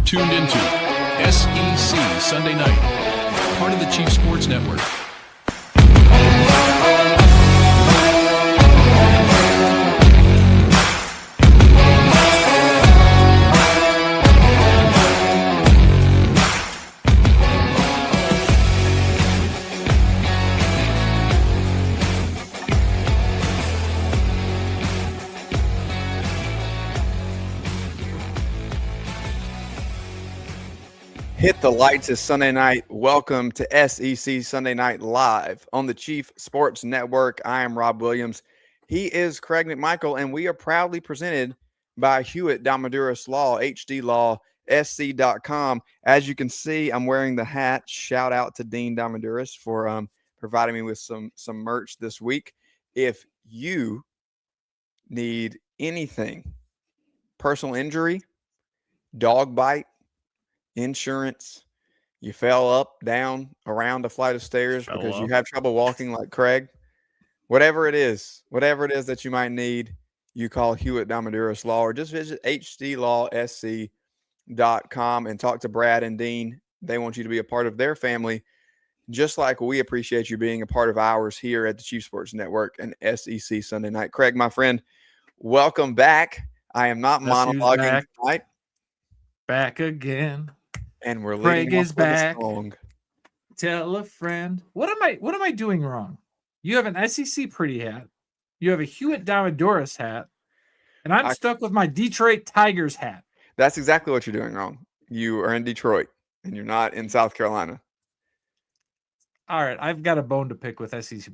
tuned into SEC Sunday Night, part of the Chief Sports Network. Hit the lights is Sunday night. Welcome to SEC Sunday Night Live on the Chief Sports Network. I am Rob Williams. He is Craig McMichael, and we are proudly presented by Hewitt Damaduras Law, HDLawSC.com. As you can see, I'm wearing the hat. Shout out to Dean Damaduras for providing me with some merch this week. If you need anything, personal injury, dog bite, insurance, you fell up, down, around a flight of stairs because you have trouble walking like Craig, whatever it is that you might need, you call Hewitt Damaduras Law or just visit HDLawSC.com and talk to Brad and Dean. They want you to be a part of their family, just like we appreciate you being a part of ours here at the Chief Sports Network and SEC Sunday Night. Craig, my friend, welcome back. I am not monologuing tonight. Back again. And we're Craig leading is off with back. a song. Tell a friend. What am I doing wrong? You have an SEC pretty hat. You have a Hewitt Damaduras hat. And I'm stuck with my Detroit Tigers hat. That's exactly what you're doing wrong. You are in Detroit and you're not in South Carolina. All right, I've got a bone to pick with SEC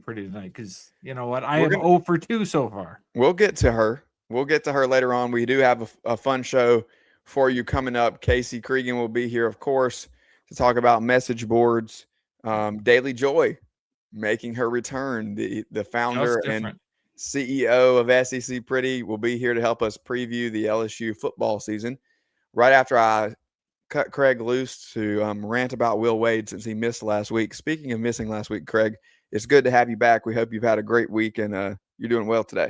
pretty tonight because you know what? I am 0 for 2 so far. We'll get to her. We'll get to her later on. We do have a fun show for you coming up. Casey Cregan will be here, of course, to talk about message boards. Dailey Joy making her return. The founder and CEO of SEC Pretty will be here to help us preview the LSU football season. Right after I cut Craig loose to rant about Will Wade since he missed last week. Speaking of missing last week, Craig, it's good to have you back. We hope you've had a great week and you're doing well today.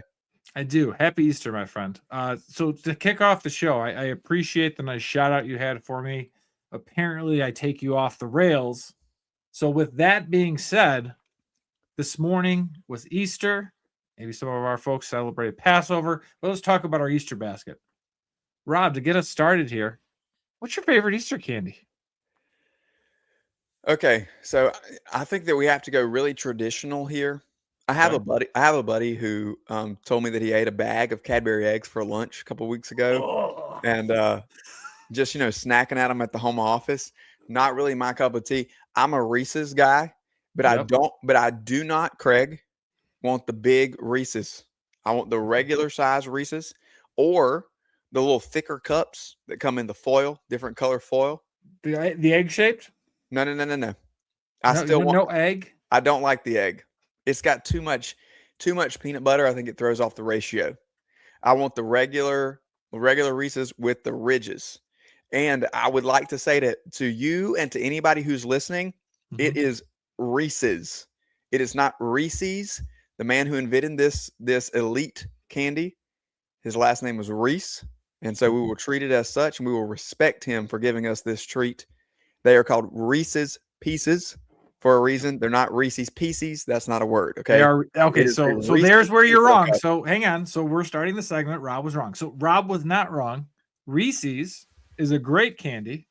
I do. Happy Easter, my friend. So to kick off the show, I appreciate the nice shout out you had for me. Apparently, I take you off the rails. So with that being said, this morning was Easter. Maybe some of our folks celebrated Passover. But let's talk about our Easter basket. Rob, to get us started here, what's your favorite Easter candy? Okay, so I think that we have to go really traditional here. I have a buddy who told me that he ate a bag of Cadbury eggs for lunch a couple of weeks ago, and just snacking at them at the home office. Not really my cup of tea. I'm a Reese's guy, but I do not, Craig, want the big Reese's. I want the regular size Reese's or the little thicker cups that come in the foil, different color foil. The egg shaped? No. No egg. I don't like the egg. It's got too much peanut butter. I think it throws off the ratio. I want the regular Reese's with the ridges. And I would like to say to you and to anybody who's listening, It is Reese's. It is not Reese's. The man who invented this elite candy, his last name was Reese. And so we will treat it as such, and we will respect him for giving us this treat. They are called Reese's Pieces. For a reason. They're not Reese's Pieces. That's not a word. Okay. They are okay. So there's where you're wrong. So hang on. So we're starting the segment. Rob was wrong. So Rob was not wrong. Reese's is a great candy,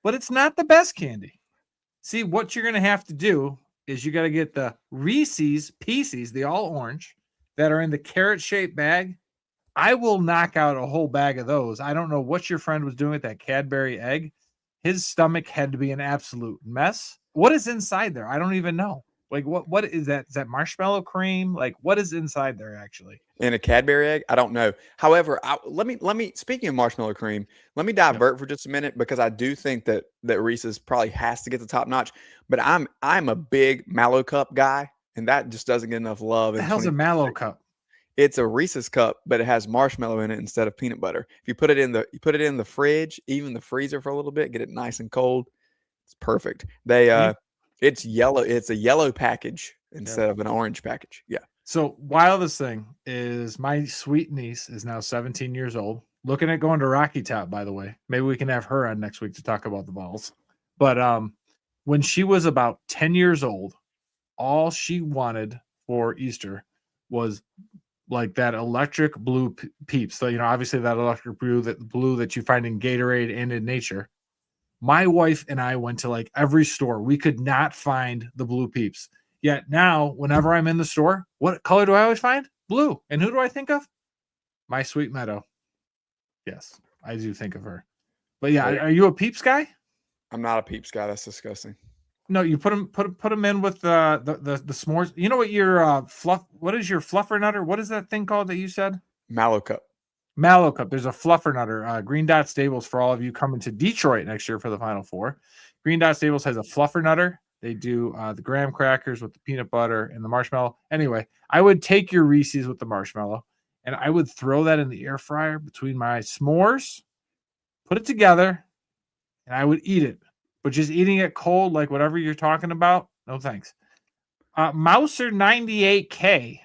but it's not the best candy. See, what you're going to have to do is you got to get the Reese's Pieces, the all orange, that are in the carrot shaped bag. I will knock out a whole bag of those. I don't know what your friend was doing with that Cadbury egg. His stomach had to be an absolute mess. What is inside there? I don't even know. Like, what is that? Is that marshmallow cream? Like, what is inside there actually? In a Cadbury egg? I don't know. However, let me speaking of marshmallow cream, let me divert for just a minute because I do think that Reese's probably has to get the top notch. But I'm a big Mallow Cup guy, and that just doesn't get enough love. What the hell's a Mallow Cup? It's a Reese's cup, but it has marshmallow in it instead of peanut butter. If you put it in the fridge, even the freezer for a little bit, get it nice and cold. It's perfect. It's yellow. It's a yellow package instead of an orange package. Yeah. So while this thing is, my sweet niece is now 17 years old. looking at going to Rocky Top, by the way. Maybe we can have her on next week to talk about the Vols. But when she was about 10 years old, all she wanted for Easter was like that electric blue Peeps. So, obviously that electric blue that you find in Gatorade and in nature. My wife and I went to like every store. We could not find the blue Peeps. Yet now, whenever I'm in the store, what color do I always find? Blue. And who do I think of? My Sweet Meadow. Yes, I do think of her. But yeah, are you a Peeps guy? I'm not a Peeps guy. That's disgusting. No, you put them in with the s'mores. You know what your fluff? What is your fluffer nutter? What is that thing called that you said? Mallow Cup. Mallow Cup. There's a fluffer nutter. Green Dot Stables, for all of you coming to Detroit next year for the Final Four. Green Dot Stables has a fluffer nutter. They do the graham crackers with the peanut butter and the marshmallow. Anyway, I would take your Reese's with the marshmallow and I would throw that in the air fryer between my s'mores, put it together, and I would eat it. But just eating it cold, like whatever you're talking about, no thanks. Mouser 98K.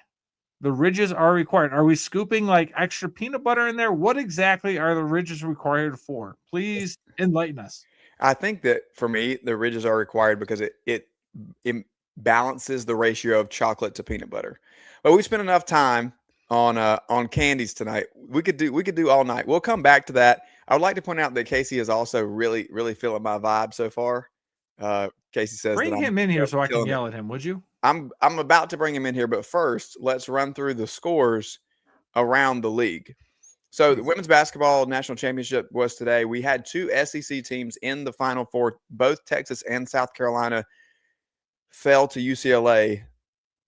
The ridges are required. Are we scooping like extra peanut butter in there? What exactly are the ridges required for? Please enlighten us. I think that for me, the ridges are required because it balances the ratio of chocolate to peanut butter. But we spent enough time on candies tonight. We could do all night. We'll come back to that. I would like to point out that Casey is also really, really feeling my vibe so far. Casey says, bring him in here so I can yell at him, would you? I'm about to bring him in here, but first, let's run through the scores around the league. So the women's basketball national championship was today. We had two SEC teams in the Final Four. Both Texas and South Carolina fell to UCLA.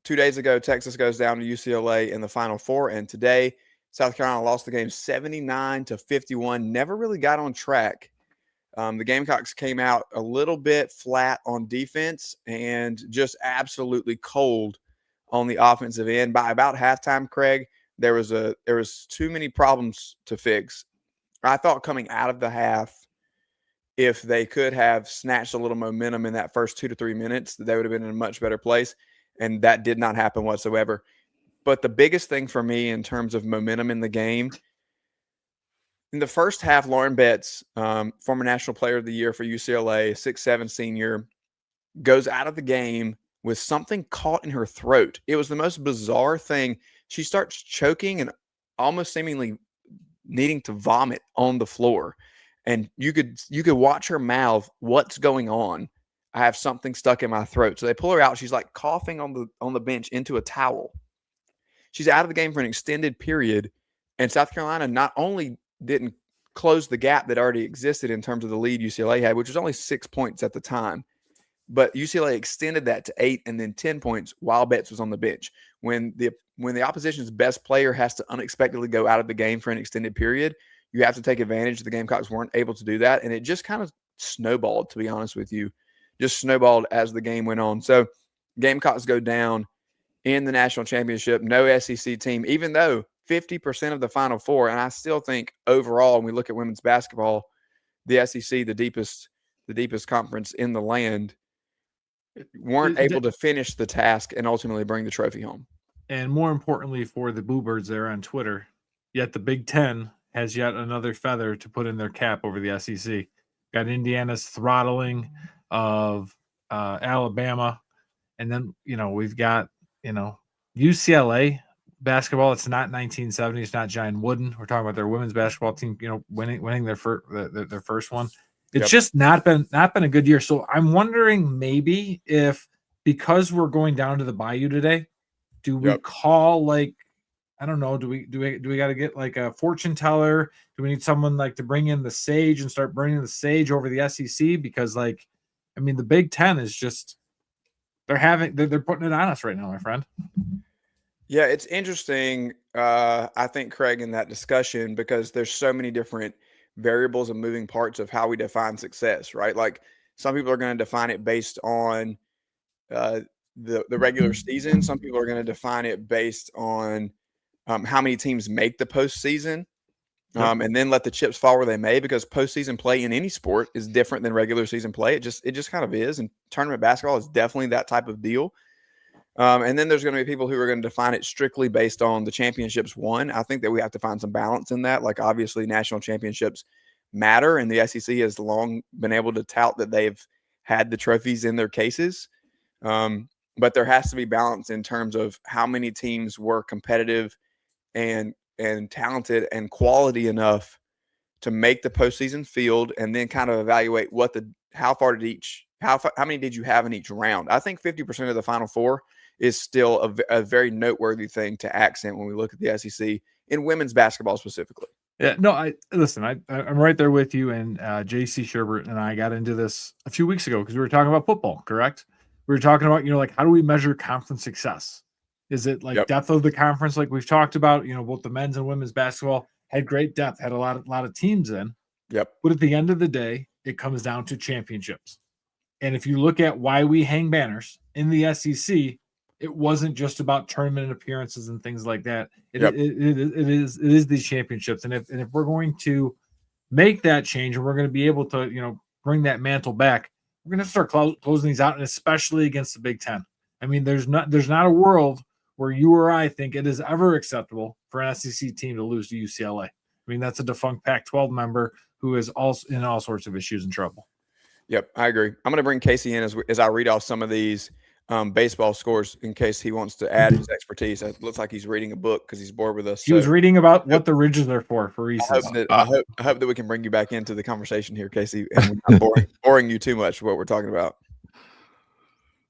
2 days ago, Texas goes down to UCLA in the Final Four, and today South Carolina lost the game 79-51. Never really got on track. The Gamecocks came out a little bit flat on defense and just absolutely cold on the offensive end. By about halftime, Craig, there was too many problems to fix. I thought coming out of the half, if they could have snatched a little momentum in that first 2 to 3 minutes, they would have been in a much better place. And that did not happen whatsoever. But the biggest thing for me in terms of momentum in the game, in the first half, Lauren Betts, former National Player of the Year for UCLA, 6'7" senior, goes out of the game with something caught in her throat. It was the most bizarre thing. She starts choking and almost seemingly needing to vomit on the floor. And you could watch her mouth, "What's going on? I have something stuck in my throat." So they pull her out. She's like coughing on the bench into a towel. She's out of the game for an extended period. And South Carolina not only didn't close the gap that already existed in terms of the lead UCLA had, which was only 6 points at the time, but UCLA extended that to 8 and then 10 points while Betts was on the bench. When the opposition's best player has to unexpectedly go out of the game for an extended period, you have to take advantage. The Gamecocks weren't able to do that, and it just kind of snowballed, to be honest with you. Just snowballed as the game went on. So Gamecocks go down in the national championship. No SEC team, even though 50% of the Final Four, and I still think overall, when we look at women's basketball, the SEC, the deepest conference in the land, weren't able to finish the task and ultimately bring the trophy home. And more importantly for the Boo Birds there on Twitter, yet the Big Ten has yet another feather to put in their cap over the SEC. Got Indiana's throttling of Alabama. And then, we've got, UCLA basketball. It's not 1970. It's not Giant Wooden. We're talking about their women's basketball team, winning their first one. It's just not been a good year. So I'm wondering maybe if, because we're going down to the Bayou today, do we call I don't know, do we got to get like a fortune teller? Do we need someone to bring in the sage and start bringing the sage over the SEC? Because the Big Ten is just, they're putting it on us right now, my friend. Yeah, it's interesting, I think, Craig, in that discussion, because there's so many different variables and moving parts of how we define success, right? Like some people are going to define it based on the regular season. Some people are going to define it based on how many teams make the postseason, and then let the chips fall where they may, because postseason play in any sport is different than regular season play. It just kind of is. And tournament basketball is definitely that type of deal. And then there's going to be people who are going to define it strictly based on the championships won. I think that we have to find some balance in that. Like, obviously, national championships matter, and the SEC has long been able to tout that they've had the trophies in their cases. But there has to be balance in terms of how many teams were competitive and talented and quality enough to make the postseason field, and then kind of evaluate how many did you have in each round. I think 50% of the Final Four is still a very noteworthy thing to accent when we look at the SEC in women's basketball specifically. Yeah, no, I'm right there with you. And JC Sherbert and I got into this a few weeks ago because we were talking about football, correct? We were talking about, like, how do we measure conference success? Is it like depth of the conference, like we've talked about? Both the men's and women's basketball had great depth, had a lot of teams in. Yep. But at the end of the day, it comes down to championships. And if you look at why we hang banners in the SEC, it wasn't just about tournament appearances and things like that. It is these championships. And if we're going to make that change, and we're going to be able to, bring that mantle back, we're going to start closing these out, and especially against the Big Ten. I mean, there's not a world where you or I think it is ever acceptable for an SEC team to lose to UCLA. I mean, that's a defunct Pac-12 member who is also in all sorts of issues and trouble. Yep, I agree. I'm going to bring Casey in as I read off some of these baseball scores in case he wants to add his expertise. It looks like he's reading a book because he's bored with us. He was reading about what the ridges are for Reese's. I hope that we can bring you back into the conversation here, Casey, and we're not boring you too much what we're talking about.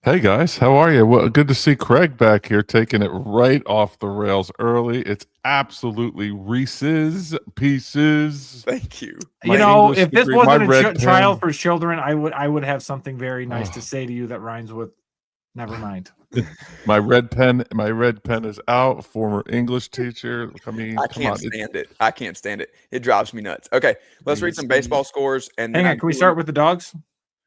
Hey guys, how are you? Well, good to see Craig back here taking it right off the rails early. It's absolutely Reese's Pieces. Thank you. If this wasn't a trial for children, I would have something very nice to say to you that rhymes with never mind. My red pen is out. Former English teacher. I can't stand it. It drives me nuts. Okay, let's read some baseball scores. And hang on, can we start with the dogs?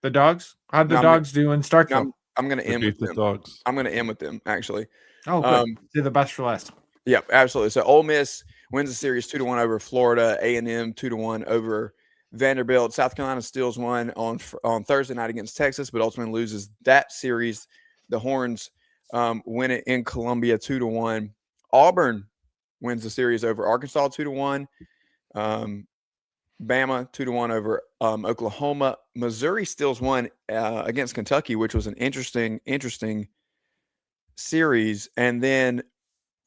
The dogs? How'd the dogs do in Starkville? I'm going to end with them. Dogs. I'm going to end with them, actually. Oh, good. They're the best for last. Yep, absolutely. So Ole Miss wins the series 2-1 over Florida. A&M 2-1 over Vanderbilt. South Carolina steals one on Thursday night against Texas, but ultimately loses that series. The Horns win it in Columbia 2-1. Auburn wins the series over Arkansas 2-1. Bama 2-1 over Oklahoma. Missouri steals one against Kentucky, which was an interesting series. And then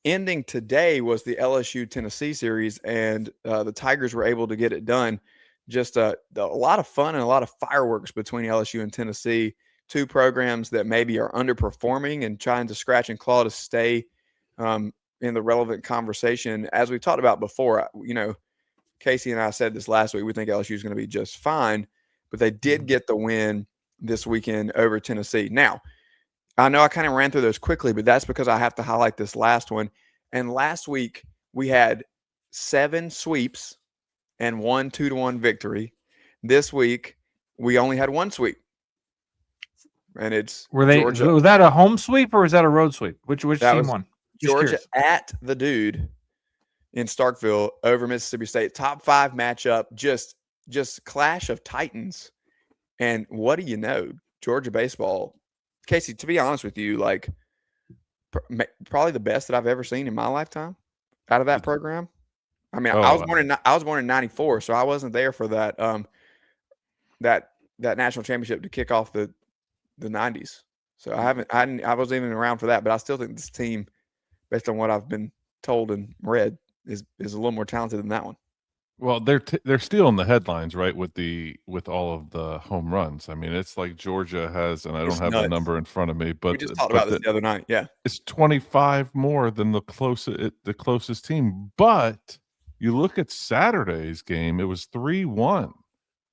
ending today was the LSU Tennessee series, and the Tigers were able to get it done. Just a lot of fun and a lot of fireworks between LSU and Tennessee, two programs that maybe are underperforming and trying to scratch and claw to stay in the relevant conversation. As we talked about before, Casey and I said this last week, we think LSU is going to be just fine, but they did get the win this weekend over Tennessee. Now, I know I kind of ran through those quickly, but that's because I have to highlight this last one. And last week we had 7 sweeps and 1 2-1 victory. This week we only had 1 sweep. And it's Georgia. Was that a home sweep or was that a road sweep? Which team won? Georgia at the Dude in Starkville over Mississippi State. Top 5 matchup, just clash of titans. And what do you know? Georgia baseball, Casey, to be honest with you, like probably the best that I've ever seen in my lifetime out of that program. I mean, I was born in 94, so I wasn't there for that that national championship to kick off the 90s. So I wasn't even around for that, but I still think this team, based on what I've been told and read, is a little more talented than that one. Well, they're still in the headlines, right? With all of the home runs. I mean, it's like Georgia has, and I don't have the number in front of me, but we just talked about this the other night. Yeah, it's 25 more than the closest team. But you look at Saturday's game; it was 3-1.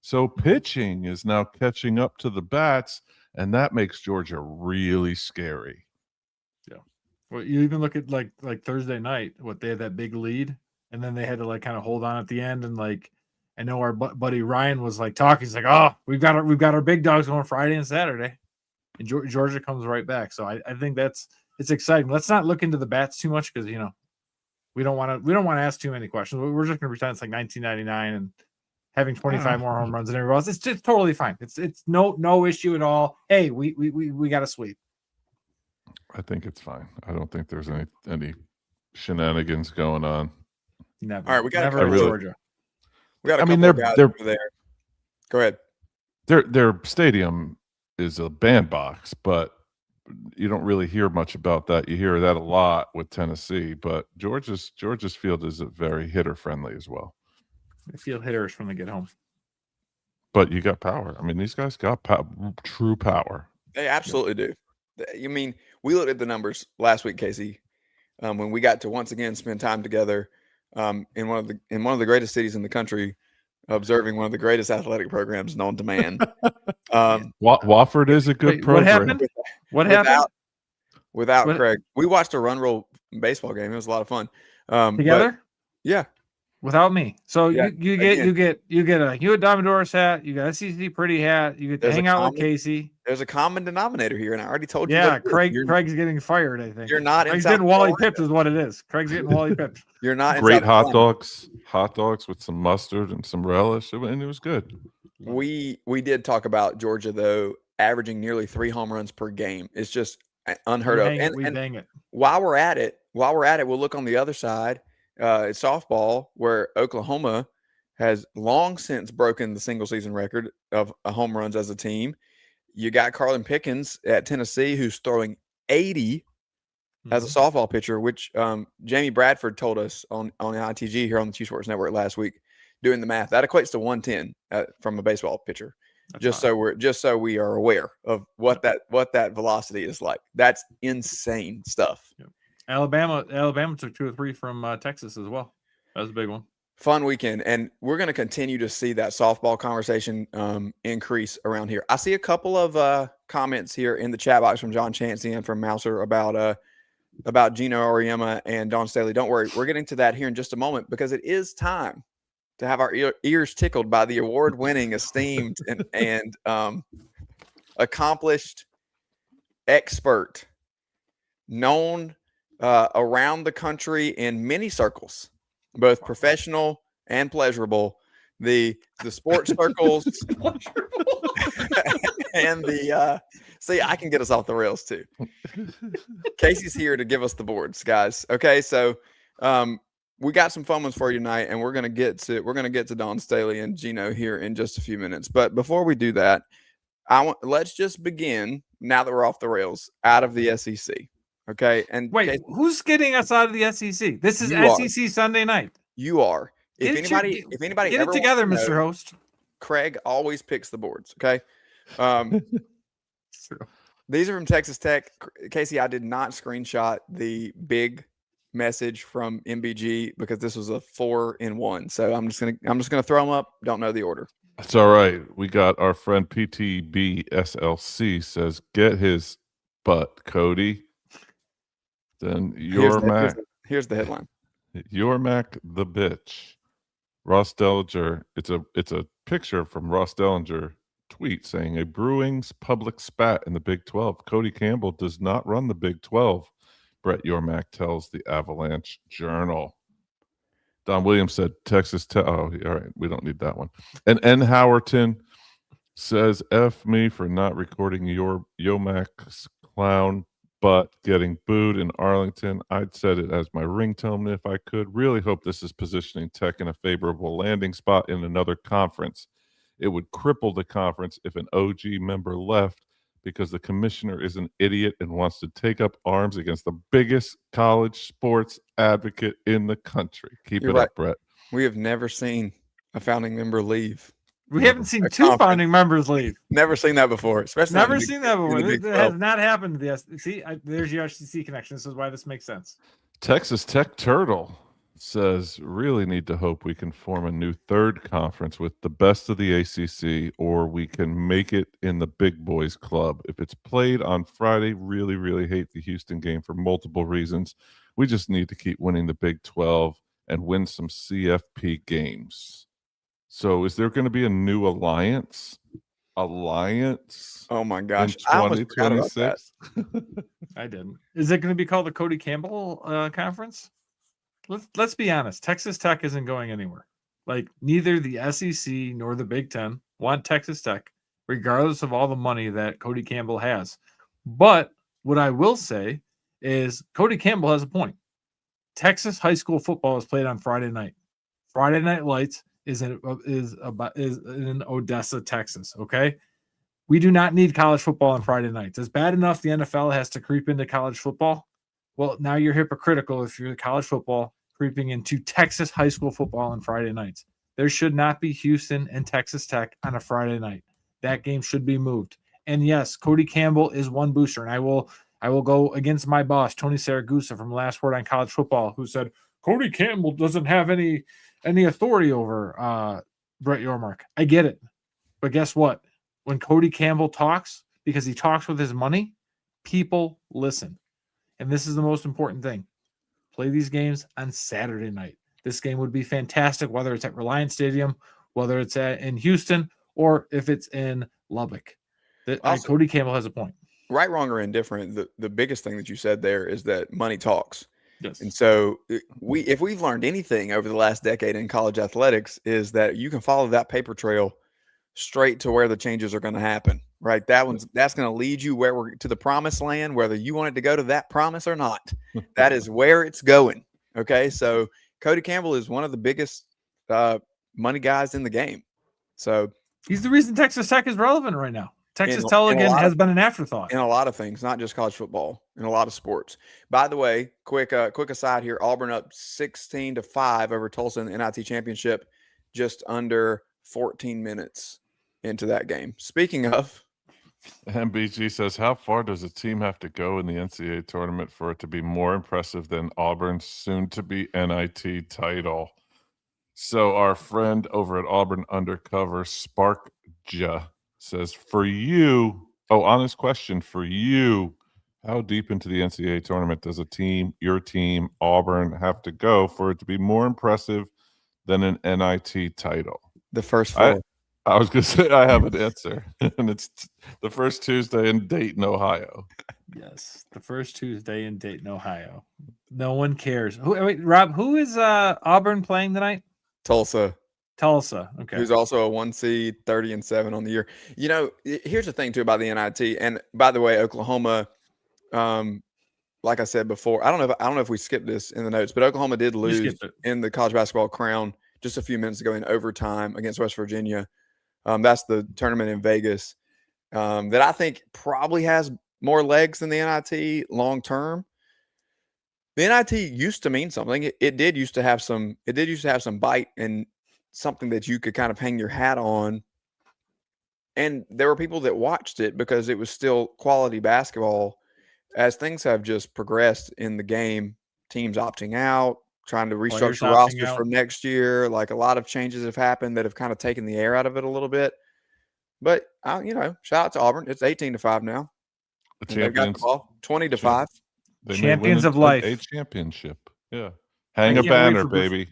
So pitching is now catching up to the bats, and that makes Georgia really scary. Yeah. Well, you even look at like Thursday night, they had that big lead, and then they had to kind of hold on at the end, and I know our buddy Ryan was talking. He's like, "Oh, we've got our big dogs going Friday and Saturday," and Georgia comes right back. So I think it's exciting. Let's not look into the bats too much because we don't want to ask too many questions. We're just going to pretend it's like 1999 and having 25 more home runs than everybody else. It's just totally fine. It's no issue at all. Hey, we got a sweep. I think it's fine. I don't think there's any shenanigans going on. Never. All right, we got never in Georgia. We got a couple of guys over there. Go ahead. Their stadium is a bandbox, but you don't really hear much about that. You hear that a lot with Tennessee, but Georgia's field is very hitter friendly as well. They field hitters from the get home. But you got power. I mean, these guys got true power. They absolutely do. You mean, we looked at the numbers last week, Casey, when we got to once again spend time together in one of the greatest cities in the country, observing one of the greatest athletic programs known to man. Wofford is a good program. What happened? Without Craig, we watched a run roll baseball game. It was a lot of fun. Together? Yeah. Without me. So yeah, you get a Hewitt Diamondor's hat, you got a SEC pretty hat, you get to hang out with Casey. There's a common denominator here, and I already told you. Yeah, Craig's getting fired, I think. You're not Craig's getting Wally pipped is what it is. Craig's getting Wally pipped. You're not great hot dogs with some mustard and some relish, and it was good. We did talk about Georgia though, averaging nearly 3 home runs per game. It's just unheard of. And while we're at it, we'll look on the other side. It's softball, where Oklahoma has long since broken the single season record of home runs as a team. You got Carlin Pickens at Tennessee, who's throwing 80 as a softball pitcher, which Jamie Bradford told us on ITG here on the Chief Sports Network last week, doing the math. That equates to 110 from a baseball pitcher. Just so we are aware of what that velocity is like. That's insane stuff. Yep. Alabama took 2 or 3 from Texas as well. That was a big one. Fun weekend, and we're going to continue to see that softball conversation increase around here. I see a couple of comments here in the chat box from John Chansey and from Mouser about Gino Auriemma and Dawn Staley. Don't worry, we're getting to that here in just a moment, because it is time to have our ears tickled by the award-winning, esteemed, and accomplished expert, known around the country in many circles, both professional and pleasurable, the sports circles and the see, I can get us off the rails too. Casey's here to give us the boards, guys. Okay, so we got some fun ones for you tonight, and we're gonna get to Dawn Staley and Gino here in just a few minutes. But before we do that, let's just begin, now that we're off the rails, out of the SEC. Okay, and wait, who's getting us out of the SEC? This is SEC Sunday night. You are. If anybody get it together, Mr. Host. Craig always picks the boards. Okay. These are from Texas Tech. Casey, I did not screenshot the big message from MBG because this was a 4-in-1. So I'm just gonna throw them up. Don't know the order. That's all right. We got our friend PTB SLC says, "Get his butt, Cody." Then here's the headline. Your Mac the bitch. Ross Dellinger. It's a picture from Ross Dellinger tweet saying a Brewings public spat in the Big 12. Cody Campbell does not run the Big 12. Brett Yormack tells the Avalanche Journal. Don Williams said Texas Tech. Oh, all right. We don't need that one. And N. Howerton says, F me for not recording your Yormack's clown but getting booed in Arlington. I'd set it as my ringtone if I could. Really hope this is positioning Tech in a favorable landing spot in another conference. It would cripple the conference if an OG member left because the commissioner is an idiot and wants to take up arms against the biggest college sports advocate in the country. Keep it up, Brett. We have never seen a founding member leave. We haven't seen 2 founding members leave. Never seen that before. Especially never seen that before. It has not happened to the SEC. See, there's your SEC connection. This is why this makes sense. Texas Tech Turtle says, really need to hope we can form a new third conference with the best of the ACC, or we can make it in the big boys club. If it's played on Friday, really, really hate the Houston game for multiple reasons. We just need to keep winning the Big 12 and win some CFP games. So is there going to be a new alliance? Oh my gosh. I almost forgot about that. I didn't. Is it going to be called the Cody Campbell Conference? Let's be honest. Texas Tech isn't going anywhere. Like, neither the SEC nor the Big Ten want Texas Tech, regardless of all the money that Cody Campbell has. But What I will say is Cody Campbell has a point. Texas high school football is played on Friday night. Friday Night Lights is in Odessa, Texas. Okay, we do not need college football on Friday nights. It's bad enough the NFL has to creep into college football. Well, now you're hypocritical if you're college football creeping into Texas high school football on Friday nights. There should not be Houston and Texas Tech on a Friday night. That game should be moved. And yes, Cody Campbell is one booster, and I will go against my boss, Tony Saragusa from Last Word on College Football, who said Cody Campbell doesn't have any authority over Brett Yormark. I get it. But guess what? When Cody Campbell talks, because he talks with his money, people listen. And this is the most important thing. Play these games on Saturday night. This game would be fantastic, whether it's at Reliance Stadium, whether it's in Houston, or if it's in Lubbock. Cody Campbell has a point. Right, wrong, or indifferent, the biggest thing that you said there is that money talks. Yes. And so if we've learned anything over the last decade in college athletics is that you can follow that paper trail straight to where the changes are going to happen, right? That's going to lead you where we're to the promised land, whether you want it to go to that promise or not. That is where it's going. Okay. So Cody Campbell is one of the biggest money guys in the game. So he's the reason Texas Tech is relevant right now. Texas Tech again has been an afterthought in a lot of things, not just college football, in a lot of sports. By the way, quick aside here: Auburn up 16-5 over Tulsa in the NIT championship, just under 14 minutes into that game. Speaking of, MBG says, how far does a team have to go in the NCAA tournament for it to be more impressive than Auburn's soon-to-be NIT title? So our friend over at Auburn Undercover, Sparkja, says, for you, honest question, for you, how deep into the NCAA tournament does your team, Auburn, have to go for it to be more impressive than an NIT title? The first four. I was going to say I have an answer, and it's the first Tuesday in Dayton, Ohio. Yes, the first Tuesday in Dayton, Ohio. No one cares. Wait, Rob, who is Auburn playing tonight? Tulsa. Okay. Who's also a 1 seed, 30-7 on the year. You know, here's the thing too about the NIT. And by the way, Oklahoma, like I said before, I don't know if we skipped this in the notes, but Oklahoma did lose in the college basketball crown just a few minutes ago in overtime against West Virginia. That's the tournament in Vegas that I think probably has more legs than the NIT long term. The NIT used to mean something. It did used to have some bite and something that you could kind of hang your hat on. And there were people that watched it because it was still quality basketball. As things have just progressed in the game, teams opting out, trying to restructure rosters for next year. Like a lot of changes have happened that have kind of taken the air out of it a little bit. But shout out to Auburn. It's 18-5 now. They've got the ball 20-5. Champions of life. A championship. Yeah. Hang a banner, baby.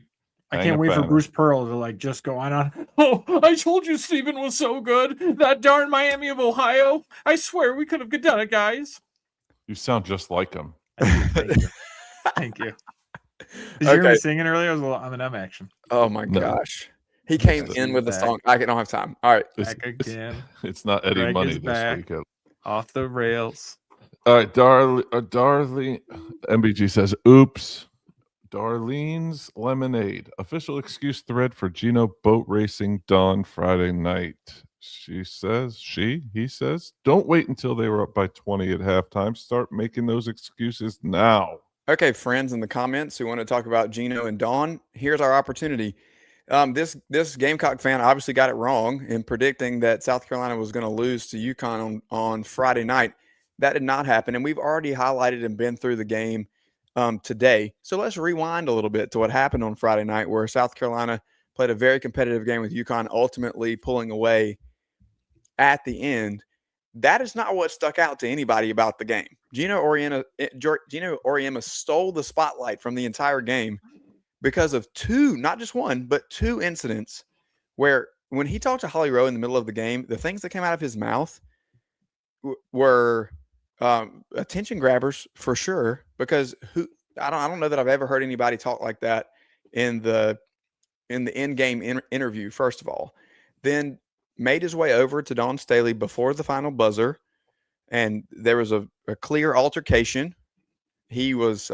I can't wait for Bruce Pearl to just go on. Oh, I told you Stephen was so good. That darn Miami of Ohio. I swear we could have done it, guys. You sound just like him. Thank you. Thank you. Did you hear me singing earlier? I was a little Eminem action. Oh my gosh. He came in with a song. I don't have time. All right. Back again. It's not Eddie Greg Money this week. Off the rails. All right, Darlene. MBG says, oops. Darlene's Lemonade. Official excuse thread for Gino boat racing dawn Friday night. He says, don't wait until they were up by 20 at halftime. Start making those excuses now. Okay, friends in the comments who want to talk about Gino and Dawn, here's our opportunity. This Gamecock fan obviously got it wrong in predicting that South Carolina was going to lose to UConn on Friday night. That did not happen, and we've already highlighted and been through the game today. So let's rewind a little bit to what happened on Friday night, where South Carolina played a very competitive game with UConn, ultimately pulling away at the end. That is not what stuck out to anybody about the game. Gino Auriemma stole the spotlight from the entire game because of two, not just one, but two incidents where when he talked to Holly Rowe in the middle of the game, the things that came out of his mouth were attention grabbers for sure, because I don't know that I've ever heard anybody talk like that in the in-game interview, first of all. Then made his way over to Dawn Staley before the final buzzer, and there was a a clear altercation. He was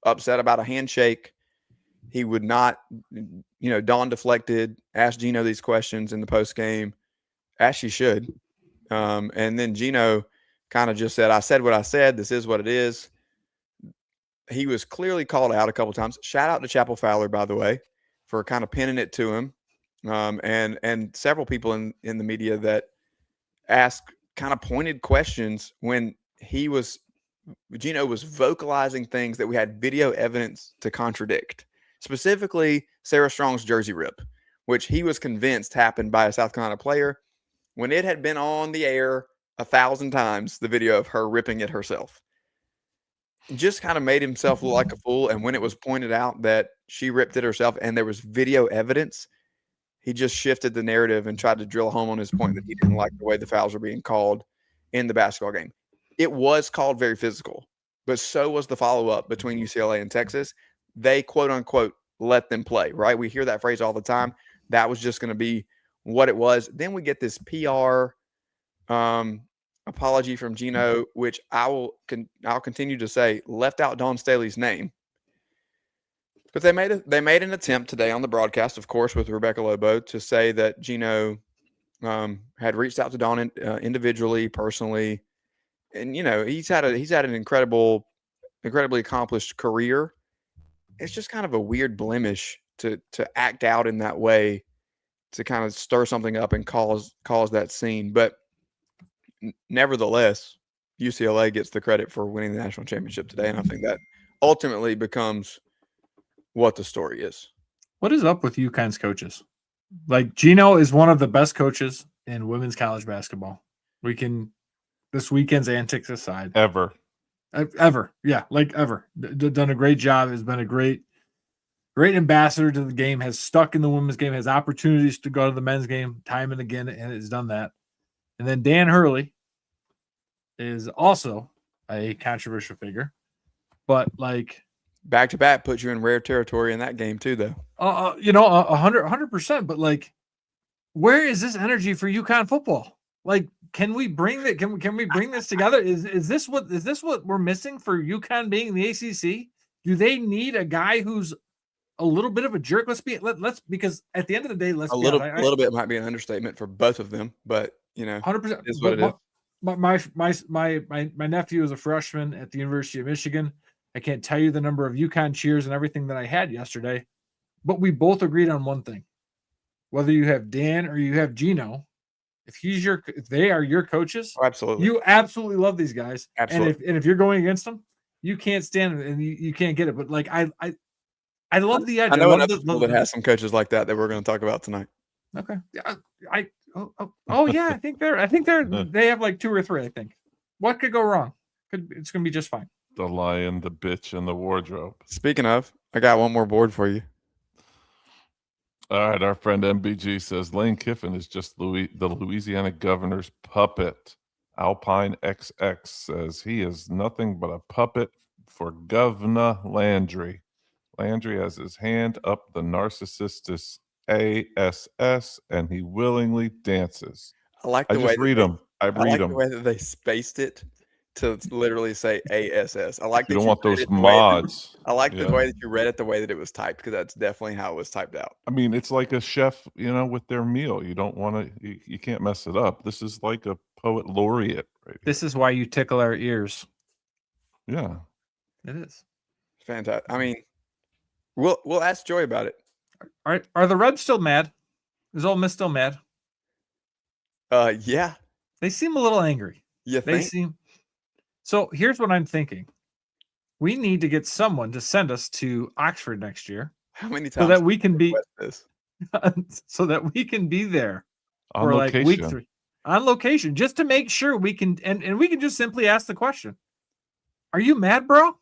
upset about a handshake. He would not, Dawn deflected, asked Gino these questions in the post game, as she should. And then Gino kind of just said, I said what I said. This is what it is. He was clearly called out a couple times. Shout out to Chapel Fowler, by the way, for kind of pinning it to him. And several people in the media that asked kind of pointed questions when Gino was vocalizing things that we had video evidence to contradict. Specifically, Sarah Strong's jersey rip, which he was convinced happened by a South Carolina player when it had been on the air 1,000 times, the video of her ripping it herself. Just kind of made himself look like a fool. And when it was pointed out that she ripped it herself and there was video evidence, he just shifted the narrative and tried to drill home on his point that he didn't like the way the fouls were being called in the basketball game. It was called very physical, but so was the follow-up between UCLA and Texas. They, quote unquote, let them play, right? We hear that phrase all the time. That was just going to be what it was. Then we get this PR apology from Gino, which I'll continue to say left out Dawn Staley's name. But they made an attempt today on the broadcast, of course, with Rebecca Lobo to say that Gino had reached out to Dawn individually, personally, and he's had an incredibly accomplished career. It's just kind of a weird blemish to act out in that way, to kind of stir something up and cause that scene. But nevertheless, UCLA gets the credit for winning the national championship today, and I think that ultimately becomes what the story is. What is up with UConn's coaches? Like, Gino is one of the best coaches in women's college basketball. This weekend's antics aside, ever. Yeah, like ever. Done a great job. Has been a great ambassador to the game. Has stuck in the women's game. Has opportunities to go to the men's game time and again, and has done that. And then Dan Hurley is also a controversial figure, but like back to back puts you in rare territory in that game too, though. 100%. But like, where is this energy for UConn football? Like, can we bring that? Can we bring this together? Is this what we're missing for UConn being in the ACC? Do they need a guy who's a little bit of a jerk? Let's because at the end of the day, a little bit might be an understatement for both of them, but 100% is what it is. My nephew is a freshman at the University of Michigan. I can't tell you the number of UConn cheers and everything that I had yesterday, but we both agreed on one thing: whether you have Dan or you have Gino, if they are your coaches, absolutely, you absolutely love these guys. Absolutely. And if you're going against them, you can't stand it and you can't get it. But like I love the edge. I know another school that has some coaches like that we're going to talk about tonight. Okay. Yeah, I think they have like 2 or 3. I think. What could go wrong? It's going to be just fine. The lion, the bitch, and the wardrobe. Speaking of, I got one more board for you. All right, our friend MBG says Lane Kiffin is just the Louisiana governor's puppet. Alpine XX says he is nothing but a puppet for Governor Landry. Landry has his hand up the narcissist's ASS, and he willingly dances. I like the way the way that they spaced it to literally say ASS. I like that you don't want those mods. I like the way that you read it the way that it was typed, because that's definitely how it was typed out. I mean, it's like a chef, with their meal. You don't want to, you can't mess it up. This is like a poet laureate. Right here. This is why you tickle our ears. Yeah, it is fantastic. I mean, we'll ask Joy about it. Are the Rebs still mad? Is Ole Miss still mad? Yeah. They seem a little angry. You think? So here's what I'm thinking. We need to get someone to send us to Oxford next year. How many times? So that we can be so that we can be there on location. Like week 3. On location, just to make sure we can and we can just simply ask the question. Are you mad, bro?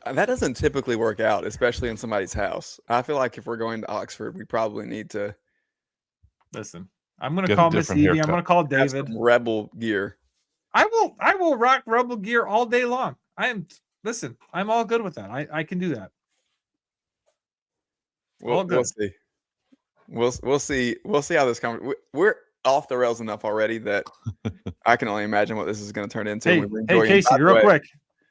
That doesn't typically work out, especially in somebody's house. I feel like if we're going to Oxford, we probably need to listen. I'm going to call Miss Evie. I'm going to call David. Rebel gear. I will rock Rebel gear all day long. I'm all good with that. I can do that. We'll see. We'll see how this comes. We're off the rails enough already that I can only imagine what this is going to turn into. Hey, when we bring Joy Casey, in. real quick.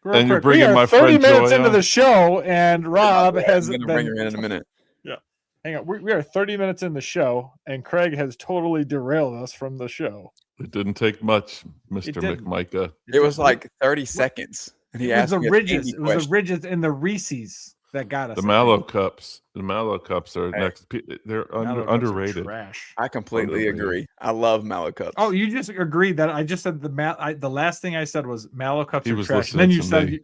And you're We bringing are my 30 friend minutes Joy into on? the show, and Rob has I'm going to been. bring her in a minute. Yeah. Hang on. We are 30 minutes in the show, and Craig has totally derailed us from the show. It didn't take much, Mr. McMicah. It was like 30 seconds. And he asked the me a ridges. candy It was the question. ridges and the Reese's that got us. The Mallow Cups. The Mallow Cups are Hey. next. They're Mallow Cups are underrated. trash. I completely Underrated. agree. I love Mallow Cups. Oh, you just agreed that I just said the last thing I said was Mallow Cups He are was trash. And then listening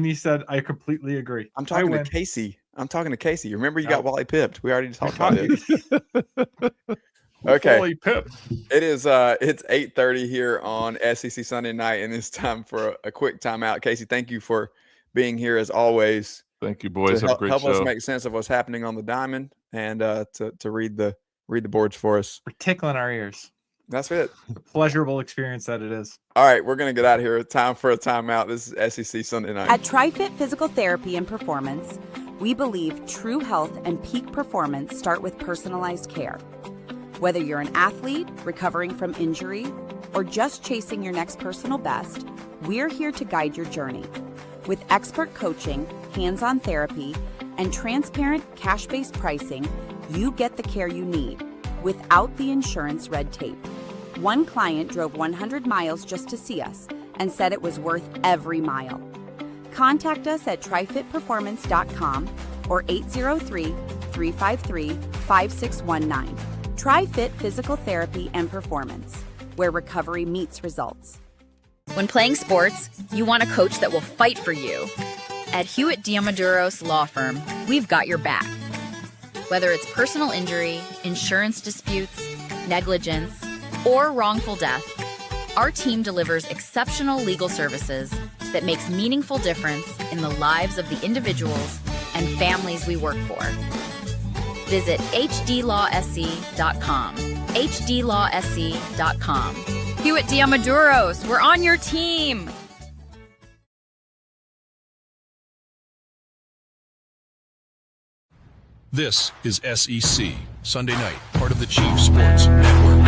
you said I completely agree. I'm talking to Casey. Remember you got Wally pipped. We already talked about it. Okay. Wally pipped. It is it's 8:30 here on SEC Sunday night, and it's time for a quick timeout. Casey, thank you for being here as always. Thank you, boys. Have a great help show. us make sense of what's happening on the diamond and to read the boards for us. We're tickling our ears. That's it. The pleasurable experience that it is. All right, we're gonna get out of here. Time for a timeout. This is SEC Sunday night. At TriFit Physical Therapy and Performance, we believe true health and peak performance start with personalized care. Whether you're an athlete, recovering from injury, or just chasing your next personal best, we're here to guide your journey. With expert coaching, hands-on therapy, and transparent cash-based pricing, you get the care you need without the insurance red tape. One client drove 100 miles just to see us and said it was worth every mile. Contact us at trifitperformance.com or 803-353-5619. TriFit Physical Therapy and Performance, where recovery meets results. When playing sports, you want a coach that will fight for you. At Hewitt Diamaduros Law Firm, we've got your back. Whether it's personal injury, insurance disputes, negligence, or wrongful death, our team delivers exceptional legal services that makes meaningful difference in the lives of the individuals and families we work for. Visit hdlawse.com. hdlawse.com. Hewitt Diamaduros, we're on your team. This is SEC Sunday night, part of the Chief Sports Network.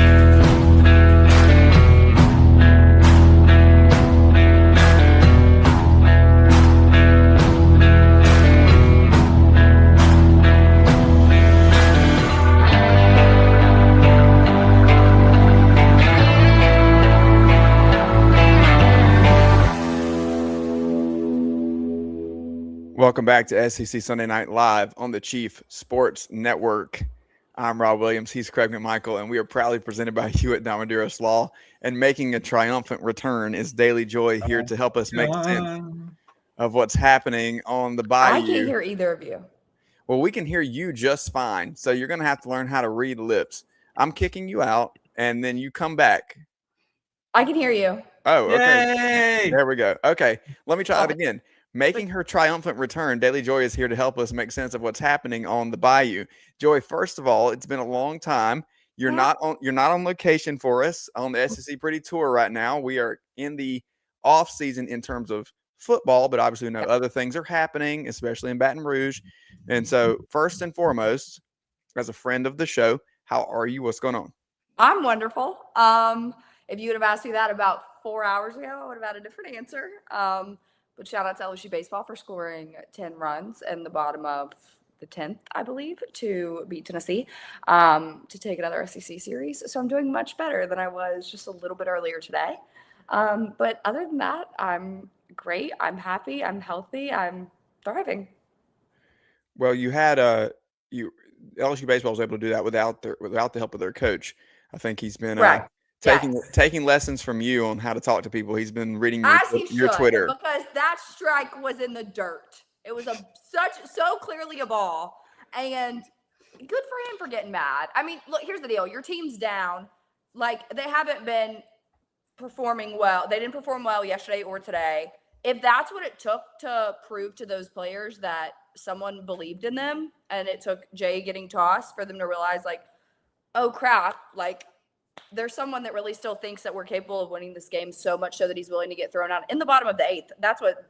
Welcome back to SEC Sunday Night Live on the Chief Sports Network. I'm Rob Williams. He's Craig McMichael, and we are proudly presented by Hewitt Diamaduros Law. And making a triumphant return is Dailey Joy here to help us make sense of what's happening on the bayou. I can't hear either of you. Well, we can hear you just fine. So you're going to have to learn how to read lips. I'm kicking you out, and then you come back. I can hear you. Oh, okay. Yay! There we go. Okay, let me try that again. Making her triumphant return, Dailey Joy is here to help us make sense of what's happening on the bayou. Joy, first of all, it's been a long time. You're not on location for us on the SEC Pretty Tour right now. We are in the off season in terms of football, but obviously we know other things are happening, especially in Baton Rouge. And so, first and foremost, as a friend of the show, how are you? What's going on? I'm wonderful. If you would have asked me that about 4 hours ago, I would have had a different answer. But shout out to LSU baseball for scoring 10 runs in the bottom of the 10th, I believe, to beat Tennessee, to take another SEC series. So I'm doing much better than I was just a little bit earlier today. But other than that, I'm great. I'm happy. I'm healthy. I'm thriving. Well, you had LSU baseball was able to do that without the help of their coach. I think he's been Right. taking lessons from you on how to talk to people. He's been reading your should, Twitter. because that strike was in the dirt. It was so clearly a ball, and good for him for getting mad. I mean, look, here's the deal. Your team's down. Like, they haven't been performing well. They didn't perform well yesterday or today. If that's what it took to prove to those players that someone believed in them, and it took Jay getting tossed for them to realize, like, oh crap, like, there's someone that really still thinks that we're capable of winning this game, so much so that he's willing to get thrown out in the bottom of the 8th. That's what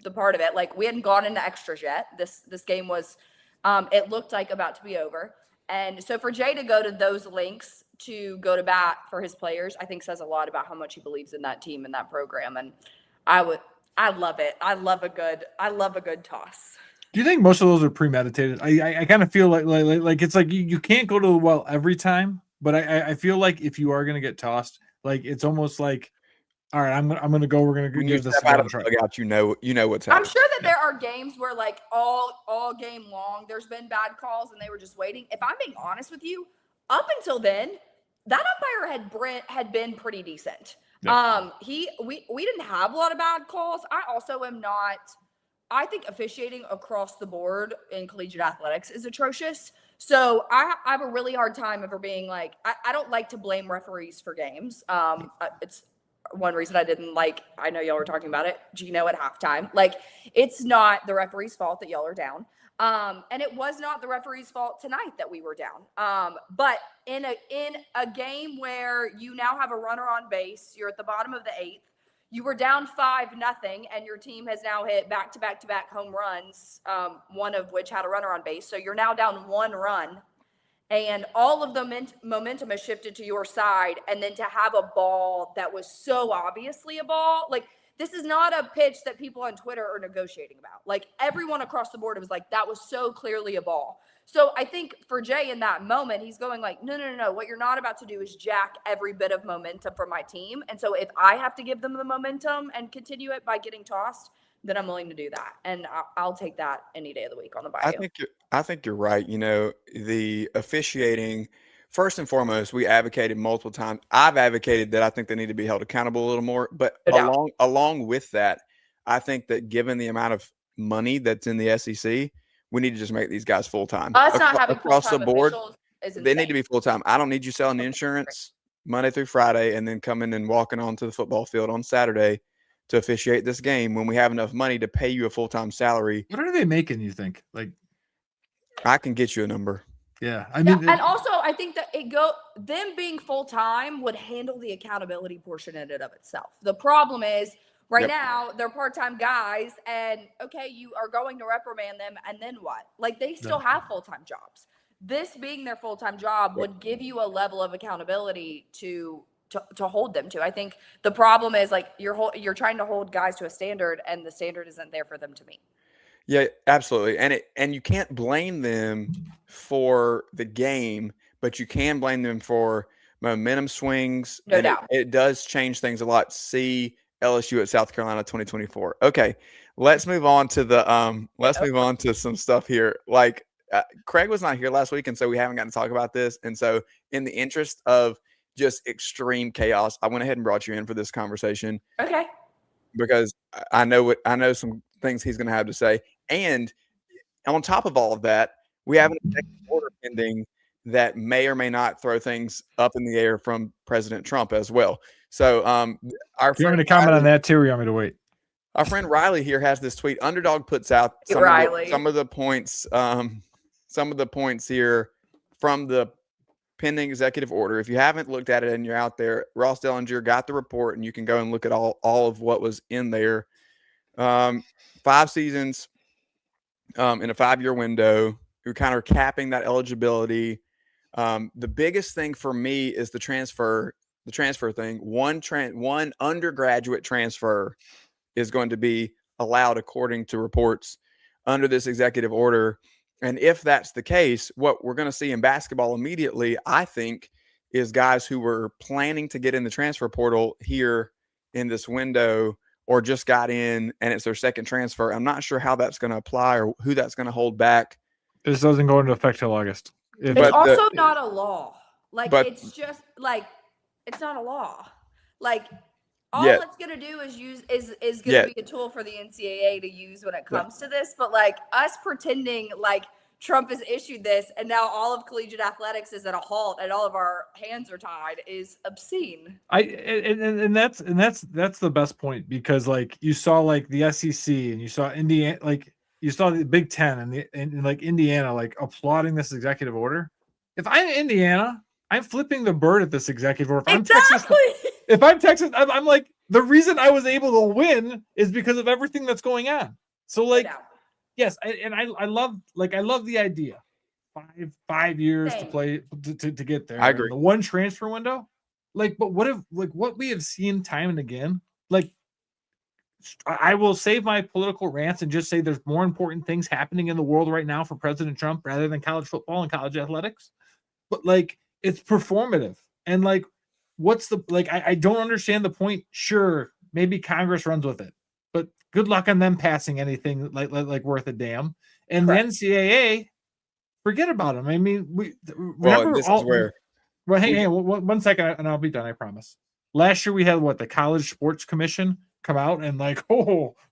the part of it. Like, we hadn't gone into extras yet. This game was, it looked like about to be over. And so for Jay to go to those lengths to go to bat for his players, I think says a lot about how much he believes in that team and that program. And I love it. I love a good toss. Do you think most of those are premeditated? I kind of feel like it's like you can't go to the well every time, but I feel like if you are going to get tossed, like it's almost like, all right, I'm gonna go. We're gonna give this out a of try. the dugout. You know what's I'm happening. sure that there are games where like all game long, there's been bad calls and they were just waiting. If I'm being honest with you, up until then, that umpire had been pretty decent. Yeah. We didn't have a lot of bad calls. I also am not. I think officiating across the board in collegiate athletics is atrocious. So I have a really hard time ever being like, I don't like to blame referees for games. It's one reason I didn't like, I know y'all were talking about it, Gino at halftime. Like, it's not the referee's fault that y'all are down. And it was not the referee's fault tonight that we were down. But in a game where you now have a runner on base, you're at the bottom of the 8th, you were down 5-0, and your team has now hit back-to-back home runs, one of which had a runner on base. So you're now down 1 run, and all of the momentum has shifted to your side. And then to have a ball that was so obviously a ball, like, this is not a pitch that people on Twitter are negotiating about. Like, everyone across the board was like, that was so clearly a ball. So I think for Jay in that moment, he's going like, no. What you're not about to do is jack every bit of momentum for my team. And so if I have to give them the momentum and continue it by getting tossed, then I'm willing to do that. And I'll take that any day of the week on the Bayou. I think you're right. You know, the officiating, first and foremost, we advocated multiple times. I've advocated that I think they need to be held accountable a little more. But along with that, I think that given the amount of money that's in the SEC, we need to just make these guys full-time. Us not having across the board, is they need to be full-time. I don't need you selling insurance Monday through Friday and then coming and walking onto the football field on Saturday to officiate this game when we have enough money to pay you a full-time salary. What are they making, you think? Like, I can get you a number. Yeah, I mean, and also I think that them being full-time would handle the accountability portion in and of itself. The problem is right now they're part-time guys, and okay, you are going to reprimand them, and then what? Like, they still have full-time jobs. This being their full-time job would give you a level of accountability to hold them to. I think the problem is, like, you're trying to hold guys to a standard, and the standard isn't there for them to meet. Yeah, absolutely. And you can't blame them for the game, but you can blame them for momentum swings. No doubt. It does change things a lot. See LSU at South Carolina 2024. Okay, let's move on to move on to some stuff here. Like, Craig was not here last week, and so we haven't gotten to talk about this. And so in the interest of just extreme chaos, I went ahead and brought you in for this conversation. Okay. Because I know some things he's going to have to say. And on top of all of that, we have an executive order pending that may or may not throw things up in the air from President Trump as well. So do you want me to comment on that too, or you want me to wait? Our friend Riley here has this tweet. Underdog puts out some of the points here from the pending executive order. If you haven't looked at it and you're out there, Ross Dellinger got the report, and you can go and look at all of what was in there. 5 seasons in a 5-year window. You're kind of capping that eligibility. The biggest thing for me is the transfer thing. One undergraduate transfer is going to be allowed according to reports under this executive order. And if that's the case, what we're going to see in basketball immediately, I think, is guys who were planning to get in the transfer portal here in this window or just got in and it's their second transfer. I'm not sure how that's going to apply or who that's going to hold back. This doesn't go into effect till August. It's also not a law. Like, it's just like, it's not a law. Like, all it's going to do is is going to be a tool for the NCAA to use when it comes to this. But, like, us pretending like Trump has issued this and now all of collegiate athletics is at a halt and all of our hands are tied is obscene. And that's the best point, because, like, you saw, like, the SEC and you saw Indiana, like, you saw the Big Ten and like Indiana, like, applauding this executive order. If I'm Indiana, I'm flipping the bird at this executive order. If I'm Texas, I'm like, the reason I was able to win is because of everything that's going on. So, like, yes, I love the idea. five years to Same. play to get there. I agree. And the one transfer window, but what we have seen time and again, I will save my political rants and just say there's more important things happening in the world right now for President Trump rather than college football and college athletics. But it's performative. And what's the I don't understand the point. Sure, maybe Congress runs with it, but good luck on them passing anything like worth a damn. And Correct. the NCAA, forget about them. I mean, This is where. Well, hang on one second, and I'll be done. I promise. Last year we had the College Sports Commission come out and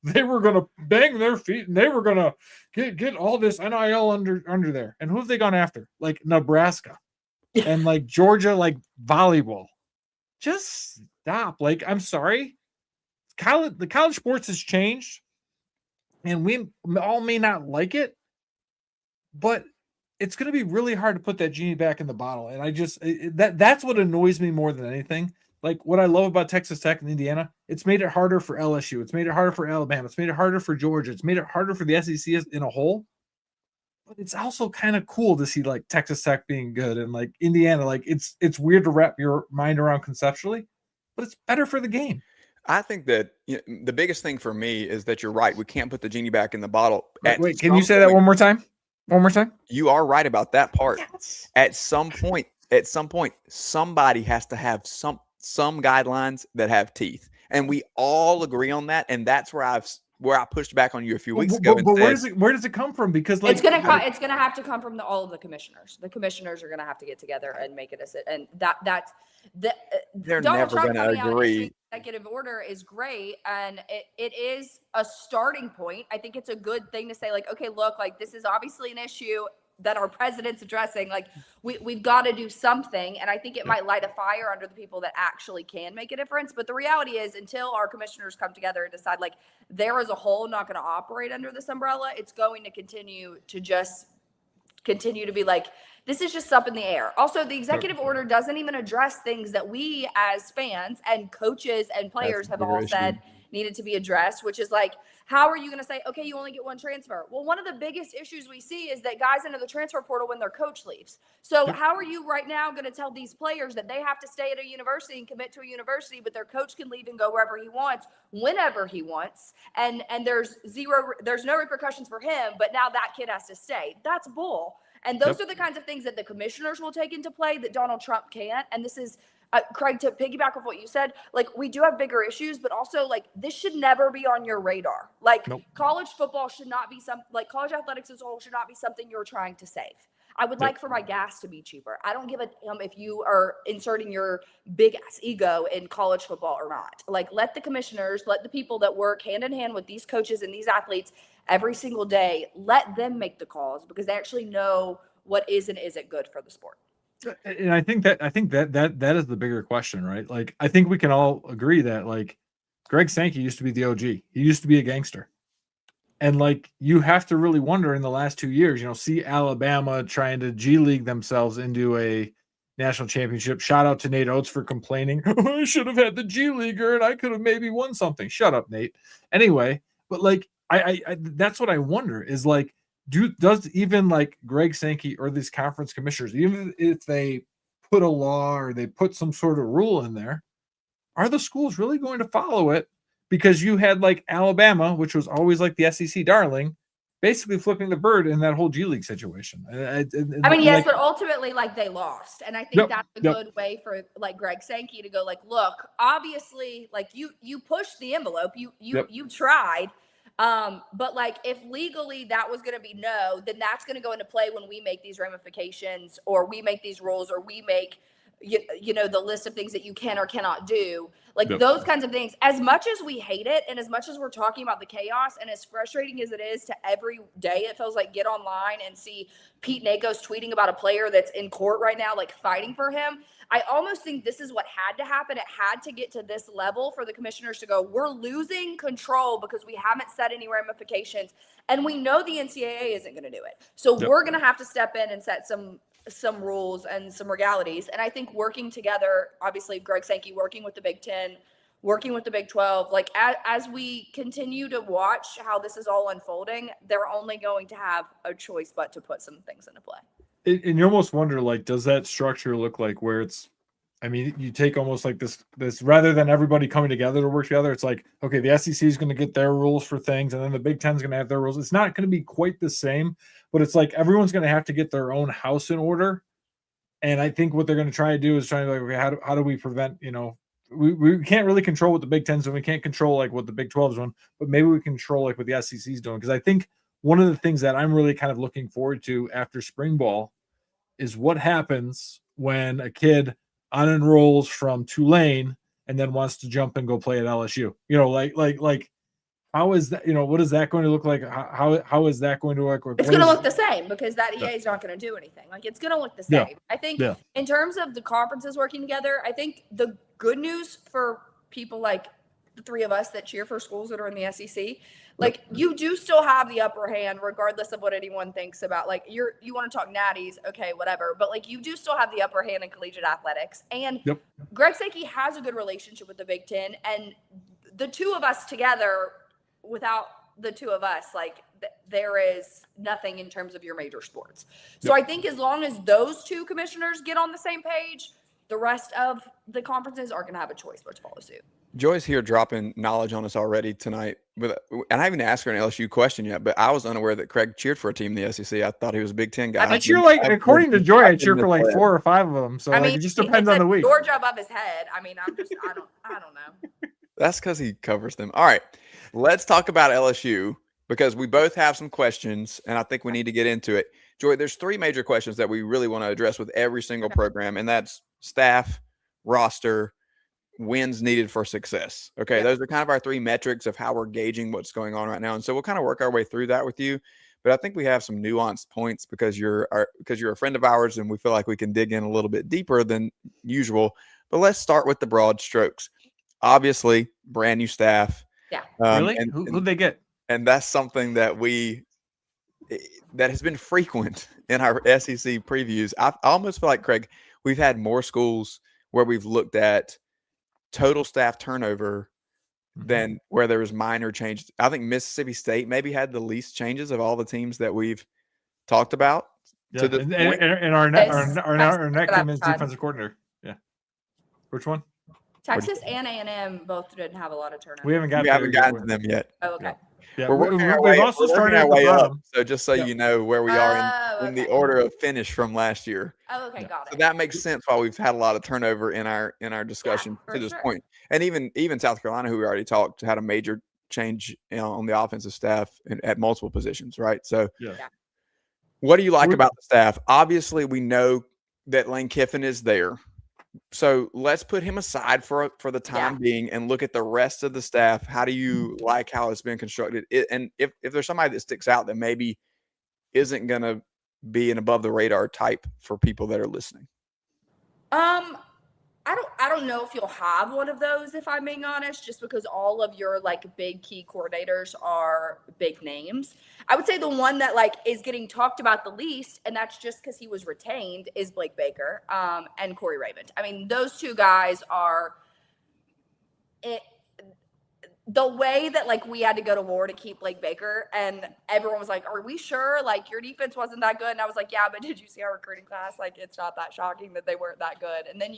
they were gonna bang their feet and they were gonna get all this NIL under there. And who have they gone after? Nebraska and Georgia, volleyball. Just stop. I'm sorry. The college sports has changed, and we all may not like it, but it's going to be really hard to put that genie back in the bottle. And I just that's what annoys me more than anything. What I love about Texas Tech and Indiana, it's made it harder for LSU. It's made it harder for Alabama. It's made it harder for Georgia. It's made it harder for the SEC in a whole. But it's also kind of cool to see Texas Tech being good and Indiana. It's weird to wrap your mind around conceptually, but it's better for the game. I think that the biggest thing for me is that you're right. We can't put the genie back in the bottle. Wait, can you say that one more time? One more time? You are right about that part. Yes. At some point, somebody has to have some guidelines that have teeth, and we all agree on that. And that's where I pushed back on you a few weeks ago. But where does it come from? Because it's gonna have to come from all of the commissioners. The commissioners are gonna have to get together and make it and that's they're Donald never Trump going to coming out agree. issuing executive order is great, and it is a starting point. I think it's a good thing to say okay, look, this is obviously an issue that our president's addressing. We've got to do something, and I think it might light a fire under the people that actually can make a difference. But the reality is, until our commissioners come together and decide they're as a whole not going to operate under this umbrella, it's going to continue to be this is just up in the air. Also, the executive order doesn't even address things that we as fans and coaches and players have all said needed to be addressed, which is how are you going to say, okay, you only get one transfer? Well, one of the biggest issues we see is that guys enter the transfer portal when their coach leaves. So how are you right now going to tell these players that they have to stay at a university and commit to a university, but their coach can leave and go wherever he wants, whenever he wants, and there's no repercussions for him, but now that kid has to stay? That's bull. And those are the kinds of things that the commissioners will take into play that Donald Trump can't. And this is, Craig, to piggyback off what you said, we do have bigger issues, but also this should never be on your radar. College football should not be college athletics as a whole should not be something you're trying to save. I would like for my gas to be cheaper. I don't give a damn if you are inserting your big ass ego in college football or not. Let the commissioners, let the people that work hand in hand with these coaches and these athletes every single day, let them make the calls, because they actually know what is and isn't good for the sport. And I think that is the bigger question, right? I think we can all agree that Greg Sankey used to be the OG. He used to be a gangster. And you have to really wonder in the last 2 years, see Alabama trying to G League themselves into a national championship. Shout out to Nate Oates for complaining. I should have had the G Leaguer and I could have maybe won something. Shut up, Nate. Anyway, but I that's what I wonder is does even Greg Sankey or these conference commissioners, even if they put a law or they put some sort of rule in there, are the schools really going to follow it? Because you had Alabama, which was always the SEC darling, basically flipping the bird in that whole G League situation. Yes, but ultimately they lost. And I think that's a good way for Greg Sankey to go look, obviously you pushed the envelope, you tried. But if legally that was going to be no, then that's going to go into play when we make these ramifications, or we make these rules, or we make, the list of things that you can or cannot do, those kinds of things. As much as we hate it, and as much as we're talking about the chaos, and as frustrating as it is to every day, it feels get online and see Pete Nakos tweeting about a player that's in court right now, fighting for him. I almost think this is what had to happen. It had to get to this level for the commissioners to go, we're losing control because we haven't set any ramifications. And we know the NCAA isn't going to do it. So we're going to have to step in and set some rules and some legalities. And I think working together, obviously Greg Sankey working with the Big Ten, working with the Big 12, as we continue to watch how this is all unfolding, they're only going to have a choice but to put some things into play. And you almost wonder, like, does that structure look like where it's, I mean, you take almost like this rather than everybody coming together to work together, it's like, okay, the SEC is going to get their rules for things, and then the Big Ten is going to have their rules. It's not going to be quite the same, but it's like everyone's going to have to get their own house in order. And I think what they're going to try to do is try to like, okay, how do we prevent, we can't really control what the Big Ten's doing. We can't control like what the Big 12's doing, but maybe we control like what the SEC's doing. Because I think one of the things that I'm really kind of looking forward to after spring ball is what happens when a kid unenrolls from Tulane and then wants to jump and go play at LSU. Like how is that? What is that going to look like? How is that going to work? It's going to look the same because that EA is not going to do anything. Like it's going to look the same. Yeah. I think in terms of the conferences working together, I think the good news for people like the three of us that cheer for schools that are in the SEC, like you do still have the upper hand regardless of what anyone thinks about, like you want to talk natties, okay, whatever, but like you do still have the upper hand in collegiate athletics. And Greg Sankey has a good relationship with the Big Ten, and the two of us together, without the two of us, like there is nothing in terms of your major sports. So I think as long as those two commissioners get on the same page, the rest of the conferences are going to have a choice but to follow suit. Joy's here dropping knowledge on us already tonight. And I haven't asked her an LSU question yet, but I was unaware that Craig cheered for a team in the SEC. I thought he was a Big Ten guy. I cheer according to Joy, I cheer for like 4 or 5 of them. So I mean, it just depends on the week. Georgia above his head. I mean, I don't know. That's because he covers them. All right, let's talk about LSU because we both have some questions, and I think we need to get into it. Joy, there's 3 major questions that we really want to address with every single program, and that's staff, roster, wins needed for success. Okay, those are kind of our 3 metrics of how we're gauging what's going on right now, and so we'll kind of work our way through that with you. But I think we have some nuanced points because you're a friend of ours, and we feel like we can dig in a little bit deeper than usual. But let's start with the broad strokes. Obviously, brand new staff. Yeah. Really? Who'd they get? And that's something that that has been frequent in our SEC previews. I almost feel like, Craig, we've had more schools where we've looked at total staff turnover than where there was minor changes. I think Mississippi State maybe had the least changes of all the teams that we've talked about. Yeah. And our next team is defensive coordinator. Yeah. Which one? Texas and A&M both didn't have a lot of turnover. We haven't gotten to them yet. Oh, okay. Yeah, we've also started our way up. So just so you know where we are in the order of finish from last year. Oh, okay, got it. So that makes sense why we've had a lot of turnover in our discussion to this point. And even South Carolina, who we already talked, had a major change on the offensive staff at multiple positions, right? So what do you like about the staff? Obviously, we know that Lane Kiffin is there. So let's put him aside for the time being and look at the rest of the staff. How do you like how it's been constructed? And if there's somebody that sticks out that maybe isn't going to be an above the radar type for people that are listening. I don't know if you'll have one of those, if I'm being honest, just because all of your like big key coordinators are big names. I would say the one that like is getting talked about the least, and that's just because he was retained, is Blake Baker and Corey Raymond. I mean, those 2 guys are the way that like we had to go to war to keep Blake Baker, and everyone was like, are we sure? Like your defense wasn't that good. And I was like, yeah, but did you see our recruiting class? Like it's not that shocking that they weren't that good. And then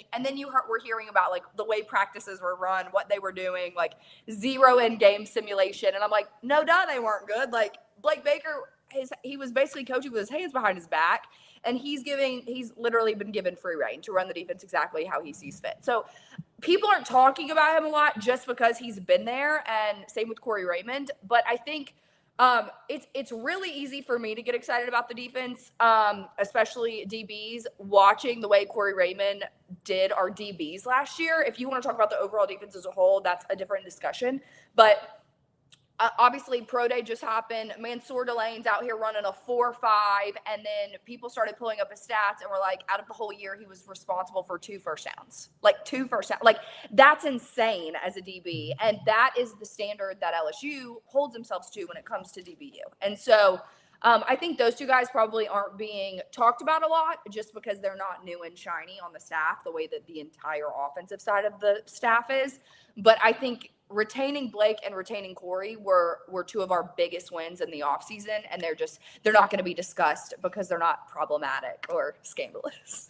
we're hearing about like the way practices were run, what they were doing, like 0 in-game simulation. And I'm like, no, they weren't good. Like Blake Baker, he was basically coaching with his hands behind his back, and he's literally been given free reign to run the defense exactly how he sees fit. So people aren't talking about him a lot just because he's been there, and same with Corey Raymond. But I think it's really easy for me to get excited about the defense, especially DBs, watching the way Corey Raymond did our DBs last year. If you want to talk about the overall defense as a whole, that's a different discussion. But obviously, Pro Day just happened. Mansour Delane's out here running a 4.5, and then people started pulling up his stats, and we're like, out of the whole year, he was responsible for 2 first downs. Like 2 first downs. Like that's insane as a DB, and that is the standard that LSU holds themselves to when it comes to DBU. And so I think those two guys probably aren't being talked about a lot just because they're not new and shiny on the staff the way that the entire offensive side of the staff is. But I think retaining Blake and retaining Corey were two of our biggest wins in the offseason, and they're not going to be discussed because they're not problematic or scandalous.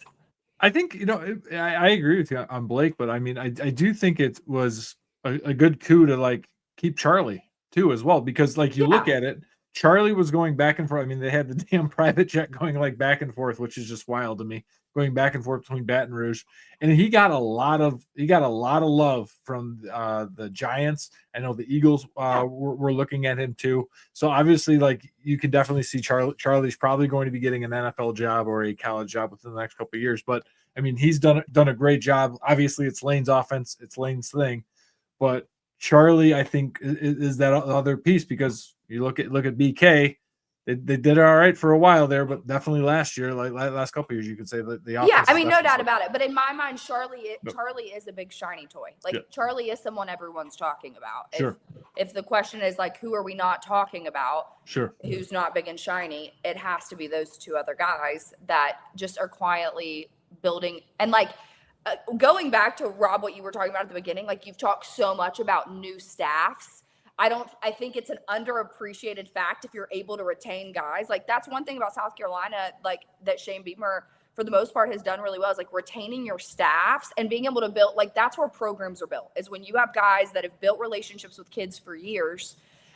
I think, I agree with you on Blake, but I mean, I do think it was a good coup to like keep Charlie too as well, because like you look at it, Charlie was going back and forth. I mean, they had the damn private jet going like back and forth, which is just wild to me, going back and forth between Baton Rouge, and he got a lot of love from the Giants. I know the Eagles were looking at him too. So obviously, like you can definitely see Charlie's probably going to be getting an NFL job or a college job within the next couple of years. But I mean, he's done a great job. Obviously, it's Lane's offense, it's Lane's thing, but Charlie, I think, is that other piece, because you look at BK, they did it all right for a while there, but definitely last year, like last couple of years, you could say that the offense. Yeah, I mean, no doubt about it. But in my mind, Charlie is a big shiny toy. Like Charlie is someone everyone's talking about. Sure. If the question is like, who are we not talking about? Sure. Who's not big and shiny? It has to be those two other guys that just are quietly building. And like going back to Rob, what you were talking about at the beginning, like you've talked so much about new staffs. I think it's an underappreciated fact if you're able to retain guys. Like that's one thing about South Carolina, like that Shane Beamer for the most part has done really well, is like retaining your staffs and being able to build, like that's where programs are built, is when you have guys that have built relationships with kids for years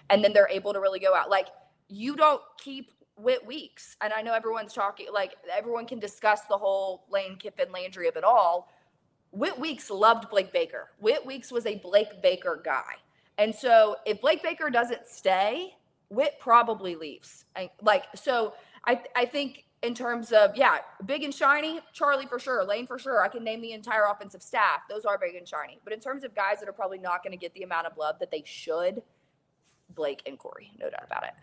and then they're able to really go out. Like you don't keep Whit Weeks. And I know everyone's talking, like everyone can discuss the whole Lane Kiffin Landry of it all. Whit Weeks loved Blake Baker. Whit Weeks was a Blake Baker guy. And so if Blake Baker doesn't stay, Whit probably leaves. So I think in terms of, big and shiny, Charlie for sure, Lane for sure. I can name the entire offensive staff. Those are big and shiny. But in terms of guys that are probably not going to get the amount of love that they should, Blake and Corey, no doubt about it.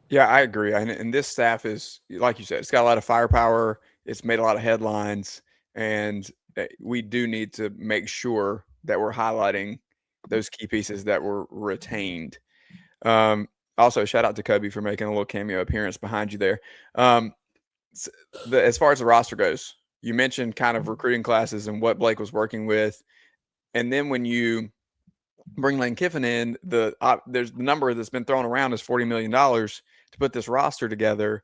Yeah, I agree. And this staff is, like you said, it's got a lot of firepower. It's made a lot of headlines. And we do need to make sure that we're highlighting those key pieces that were retained. Also, shout out to Kobe for making a little cameo appearance behind you there. As far as the roster goes, you mentioned kind of recruiting classes and what Blake was working with. And then when you bring Lane Kiffin in, there's the number that's been thrown around is $40 million to put this roster together,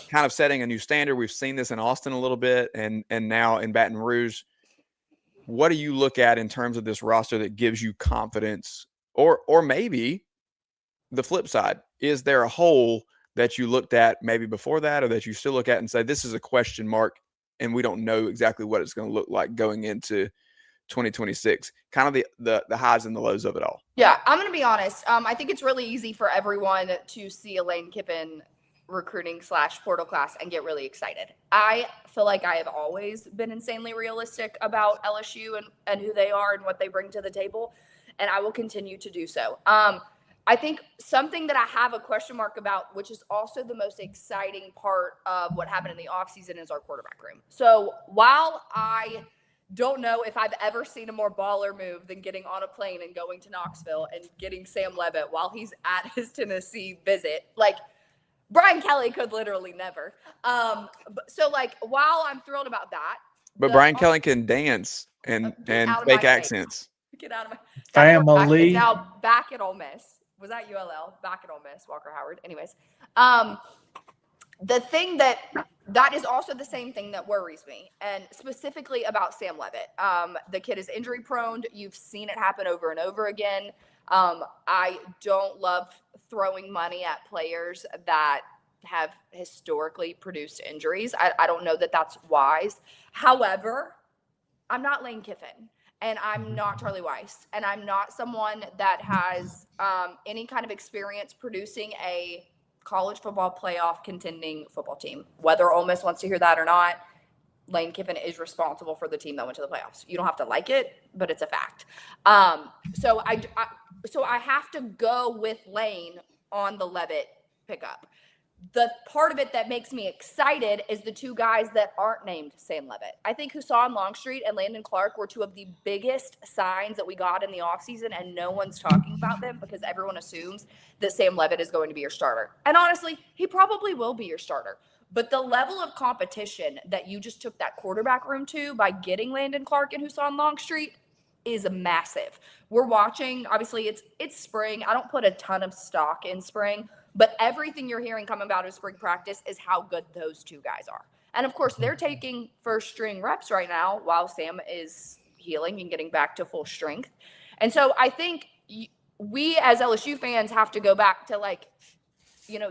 kind of setting a new standard. We've seen this in Austin a little bit and now in Baton Rouge. What do you look at in terms of this roster that gives you confidence? Or maybe the flip side, is there a hole that you looked at maybe before that, or that you still look at and say, this is a question mark and we don't know exactly what it's going to look like going into 2026? Kind of the highs and the lows of it all. Yeah, I'm going to be honest. I think it's really easy for everyone to see a Lane Kiffin recruiting / portal class and get really excited. I feel like I have always been insanely realistic about LSU and who they are and what they bring to the table, and I will continue to do so. I think something that I have a question mark about, which is also the most exciting part of what happened in the offseason, is our quarterback room. So while I don't know if I've ever seen a more baller move than getting on a plane and going to Knoxville and getting Sam Leavitt while he's at his Tennessee visit, like Brian Kelly could literally never. So like, while I'm thrilled about that, but Brian Kelly can dance and fake accents. Get out of my family. Now back at Ole Miss. Was that ULL? Back at Ole Miss, Walker Howard. Anyways, the thing that is also the same thing that worries me, and specifically about Sam Leavitt. The kid is injury prone. You've seen it happen over and over again. I don't love throwing money at players that have historically produced injuries. I don't know that that's wise. However, I'm not Lane Kiffin, and I'm not Charlie Weiss, and I'm not someone that has any kind of experience producing a college football playoff contending football team. Whether Ole Miss wants to hear that or not, Lane Kiffin is responsible for the team that went to the playoffs. You don't have to like it, but it's a fact. So I have to go with Lane on the Leavitt pickup. the part of it that makes me excited is the two guys that aren't named Sam Levitt. I think Hassan Longstreet and Landon Clark were two of the biggest signs that we got in the offseason, and no one's talking about them because everyone assumes that Sam Levitt is going to be your starter. And honestly, he probably will be your starter. But the level of competition that you just took that quarterback room to by getting Landon Clark and Hassan Longstreet is massive. We're watching, obviously it's spring. I don't put a ton of stock in spring, but everything you're hearing coming out of spring practice is how good those two guys are. And of course, they're taking first string reps right now while Sam is healing and getting back to full strength. And so I think we as LSU fans have to go back to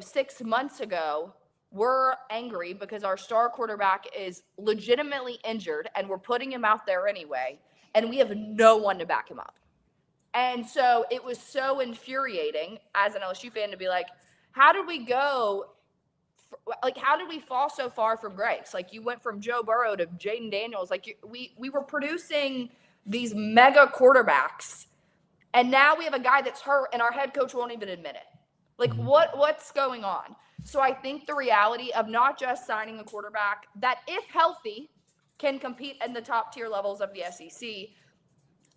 6 months ago. We're angry because our star quarterback is legitimately injured and we're putting him out there anyway. And we have no one to back him up. And so it was so infuriating as an LSU fan to be like, how did we go? How did we fall so far from grace? You went from Joe Burrow to Jaden Daniels. We were producing these mega quarterbacks. And now we have a guy that's hurt and our head coach won't even admit it. What's going on? So I think the reality of not just signing a quarterback that, if healthy, can compete in the top tier levels of the SEC.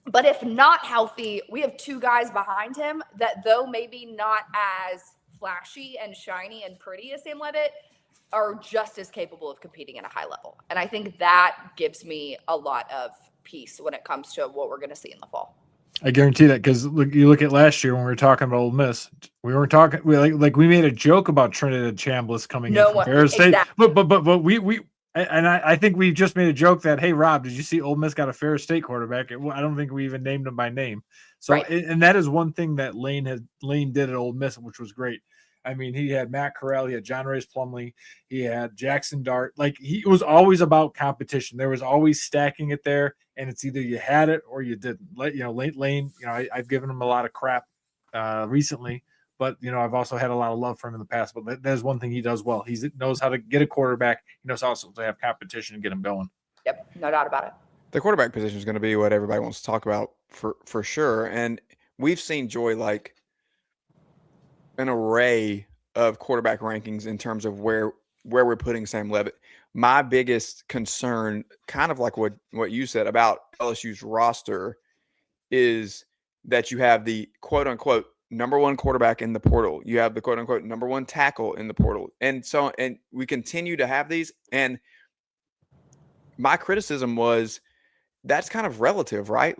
But if not healthy, we have two guys behind him that, though maybe not as flashy and shiny and pretty as Sam Levitt, are just as capable of competing at a high level. And I think that gives me a lot of peace when it comes to what we're going to see in the fall. I guarantee that, because you look at last year when we were talking about Ole Miss, we weren't talking. We made a joke about Trinidad Chambliss coming in from Ferris State, but I think we just made a joke that, hey Rob, did you see Ole Miss got a Ferris State quarterback? I don't think we even named him by name. So right. And that is one thing that Lane did at Ole Miss, which was great. I mean, he had Matt Corral, he had John Ray's Plumlee, he had Jackson Dart. He was always about competition. There was always stacking it there, and it's either you had it or you didn't. Lane, I've given him a lot of crap recently, but I've also had a lot of love for him in the past. But there's one thing he does well. He knows how to get a quarterback. He knows also to have competition and get him going. Yep, no doubt about it. The quarterback position is going to be what everybody wants to talk about for sure, and we've seen Joy an array of quarterback rankings in terms of where we're putting Sam Levitt. My biggest concern, kind of like what you said about LSU's roster, is that you have the quote unquote number one quarterback in the portal. You have the quote unquote number one tackle in the portal. And we continue to have these. And my criticism was that's kind of relative, right?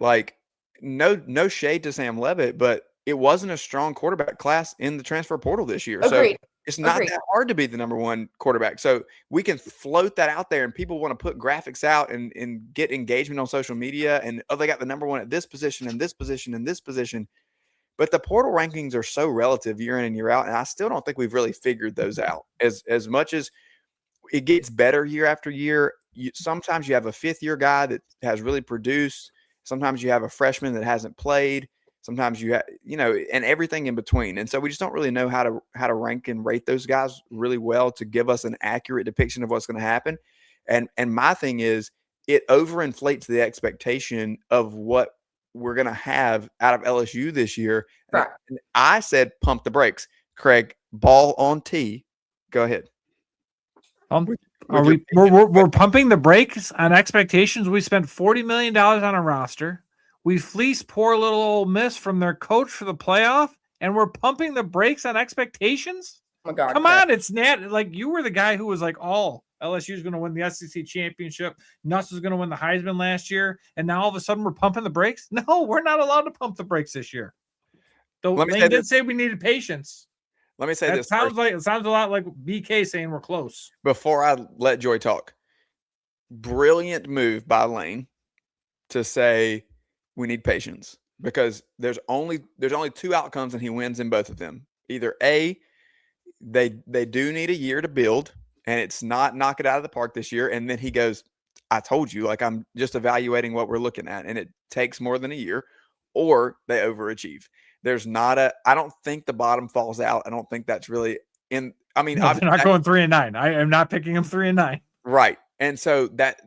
No shade to Sam Levitt, but it wasn't a strong quarterback class in the transfer portal this year. Agreed. So it's not that hard to be the number one quarterback. So we can float that out there, and people want to put graphics out and get engagement on social media. And, they got the number one at this position and this position and this position. But the portal rankings are so relative year in and year out. And I still don't think we've really figured those out. As much as it gets better year after year, sometimes you have a fifth-year guy that has really produced. Sometimes you have a freshman that hasn't played. Sometimes you have, and everything in between. And so we just don't really know how to rank and rate those guys really well to give us an accurate depiction of what's going to happen. And my thing is, it overinflates the expectation of what we're going to have out of LSU this year. Right. And I said, pump the brakes. Craig, ball on tee. Go ahead. We're pumping the brakes on expectations. We spent $40 million on a roster. We fleeced poor little Ole Miss from their coach for the playoff, and we're pumping the brakes on expectations? Oh my God, come on, it's Nat. You were the guy who was LSU is going to win the SEC championship. Nuss was going to win the Heisman last year, and now all of a sudden we're pumping the brakes? No, we're not allowed to pump the brakes this year. Though Lane did say we needed patience. Let me say this. It sounds a lot like BK saying we're close. Before I let Joy talk, brilliant move by Lane to say we need patience, because there's only two outcomes and he wins in both of them. Either A, they do need a year to build and it's not knock it out of the park this year, and then he goes, I told you, I'm just evaluating what we're looking at and it takes more than a year, or they overachieve. There's I don't think the bottom falls out. I don't think that's really in. I mean, they're not going 3-9. I am not picking them 3-9. Right. And so that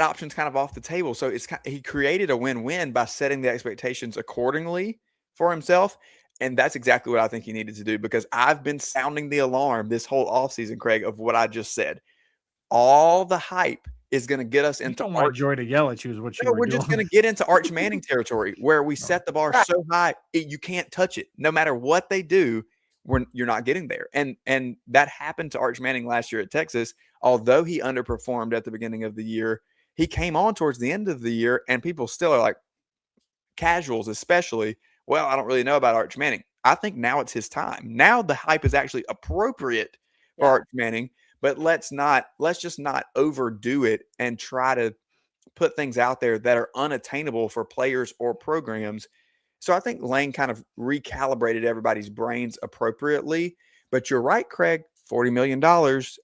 option's kind of off the table. So he created a win-win by setting the expectations accordingly for himself. And that's exactly what I think he needed to do, because I've been sounding the alarm this whole offseason, Craig, of what I just said. All the hype is going to get us into don't want Joy to yell at you is what you were we're doing. just going to get into Arch Manning territory where we set the bar so high you can't touch it. No matter what they do, you're not getting there. And that happened to Arch Manning last year at Texas. Although he underperformed at the beginning of the year, he came on towards the end of the year, and people still are like, casuals especially, well, I don't really know about Arch Manning. I think now it's his time. Now the hype is actually appropriate for Arch Manning, but let's just not overdo it and try to put things out there that are unattainable for players or programs. So I think Lane kind of recalibrated everybody's brains appropriately. But you're right, Craig, $40 million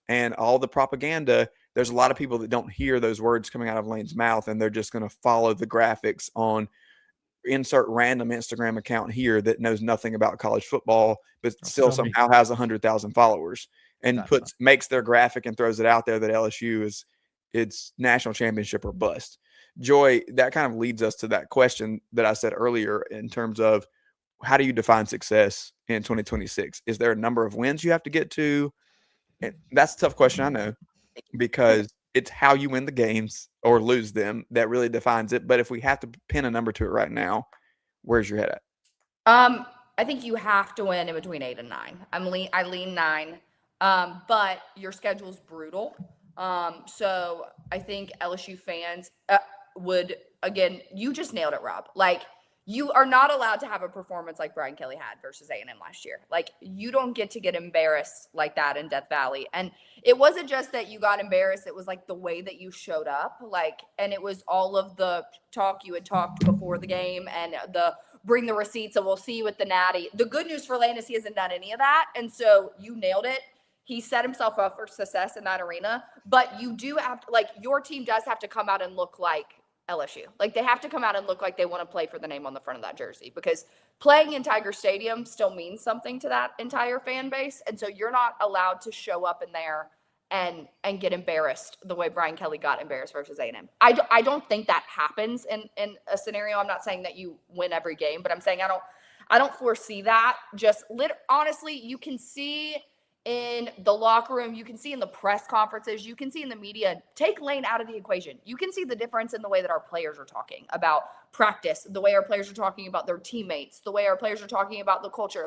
and all the propaganda. There's a lot of people that don't hear those words coming out of Lane's mouth, and they're just going to follow the graphics on insert random Instagram account here that knows nothing about college football, but still somehow has 100,000 followers and makes their graphic and throws it out there that LSU is it's national championship or bust. Joy, that kind of leads us to that question that I said earlier in terms of how do you define success in 2026? Is there a number of wins you have to get to? And that's a tough question, I know, because it's how you win the games or lose them that really defines it. But if we have to pin a number to it right now, where's your head at? I think you have to win in between 8 and 9. I lean 9, but your schedule's brutal. So I think LSU fans would, again, you just nailed it, Rob. Like, you are not allowed to have a performance like Brian Kelly had versus A&M last year. Like, you don't get to get embarrassed like that in Death Valley. And it wasn't just that you got embarrassed. It was like the way that you showed up, and it was all of the talk you had talked before the game and the bring the receipts and we'll see you at the Natty. The good news for Lane is he hasn't done any of that. And so you nailed it. He set himself up for success in that arena, but you do have to, your team does have to come out and look like LSU. Like, they have to come out and look like they want to play for the name on the front of that jersey, because playing in Tiger Stadium still means something to that entire fan base. And so you're not allowed to show up in there and get embarrassed the way Brian Kelly got embarrassed versus A&M. I don't think that happens in a scenario. I'm not saying that you win every game, but I'm saying I don't foresee that. Honestly, you can see in the locker room, you can see in the press conferences, you can see in the media. Take Lane out of the equation. You can see the difference in the way that our players are talking about practice, the way our players are talking about their teammates, the way our players are talking about the culture.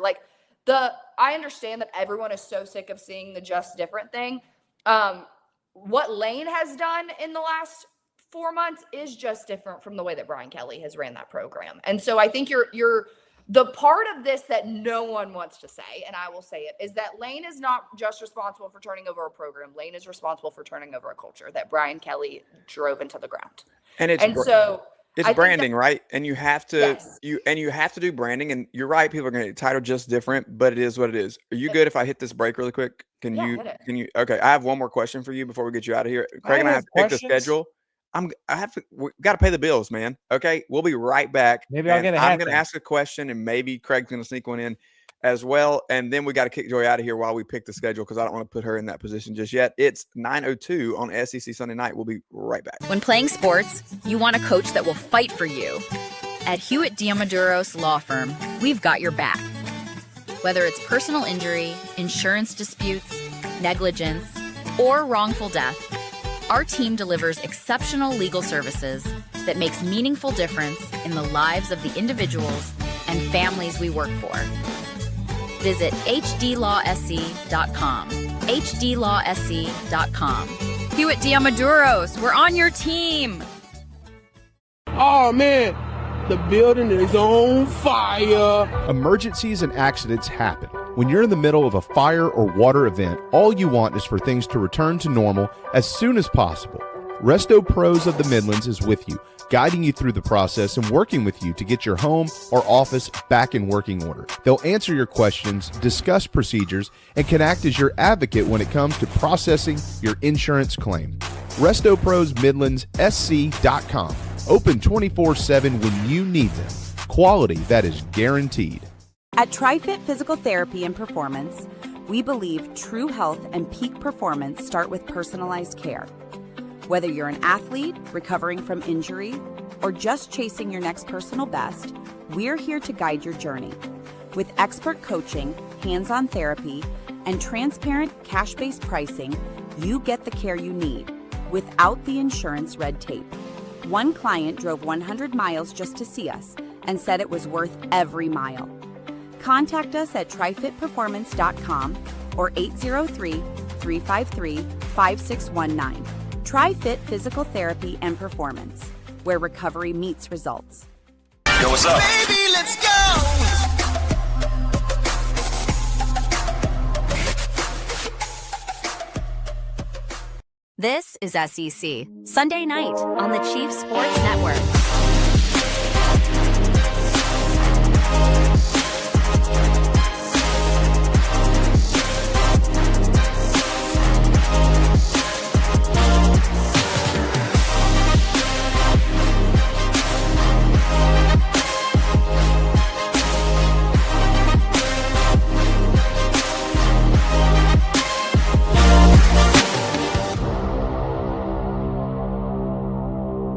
I understand that everyone is so sick of seeing the just different thing. What Lane has done in the last 4 months is just different from the way that Brian Kelly has ran that program. And so I think you're the part of this that no one wants to say, and I will say it, is that Lane is not just responsible for turning over a program. Lane is responsible for turning over a culture that Brian Kelly drove into the ground. It's branding, right? And you have to you have to do branding. And you're right, people are going to get titled just different, but it is what it is. Are you good if I hit this break really quick? Can you? Okay, I have one more question for you before we get you out of here. Craig and I have to pick the schedule. We got to pay the bills, man. Okay, we'll be right back. Maybe I'll get a hat. I'm going to ask a question, and maybe Craig's going to sneak one in as well. And then we got to kick Joy out of here while we pick the schedule, because I don't want to put her in that position just yet. It's 9:02 on SEC Sunday Night. We'll be right back. When playing sports, you want a coach that will fight for you. At Hewitt Diamaduros Law Firm, we've got your back. Whether it's personal injury, insurance disputes, negligence, or wrongful death, our team delivers exceptional legal services that makes meaningful difference in the lives of the individuals and families we work for. Visit hdlawsc.com. hdlawsc.com. Hewitt Diamaduros, we're on your team. Oh, man, the building is on fire. Emergencies and accidents happen. When you're in the middle of a fire or water event, all you want is for things to return to normal as soon as possible. Resto Pros of the Midlands is with you, guiding you through the process and working with you to get your home or office back in working order. They'll answer your questions, discuss procedures, and can act as your advocate when it comes to processing your insurance claim. Resto Pros Midlands SC.com. Open 24/7 when you need them. Quality that is guaranteed. At TriFit Physical Therapy and Performance, we believe true health and peak performance start with personalized care. Whether you're an athlete recovering from injury or just chasing your next personal best, we're here to guide your journey. With expert coaching, hands-on therapy, and transparent cash-based pricing, you get the care you need without the insurance red tape. One client drove 100 miles just to see us and said it was worth every mile. Contact us at trifitperformance.com or 803-353-5619. TriFit Physical Therapy and Performance, where recovery meets results. Yo, what's up? Baby, let's go! This is SEC Sunday night on the Chiefs Sports Network.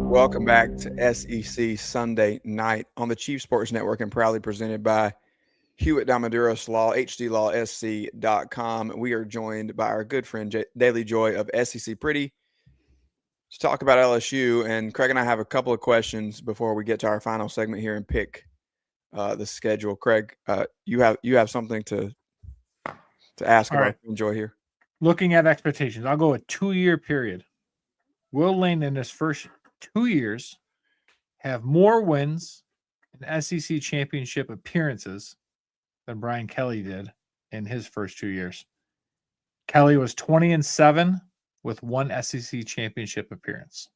Welcome back to SEC Sunday night on the Chiefs Sports Network and proudly presented by Hewitt Damaduros Law, hdlawsc.com. We are joined by our good friend Dailey Joy of SEC Pretty to talk about LSU. And Craig and I have a couple of questions before we get to our final segment here and pick the schedule. Craig, you have something to ask All about right. Joy here. Looking at expectations, I'll go a 2-year period. Will Lane in his first 2 years have more wins and SEC championship appearances than Brian Kelly did in his first 2 years? Kelly was 20-7 with one SEC championship appearance.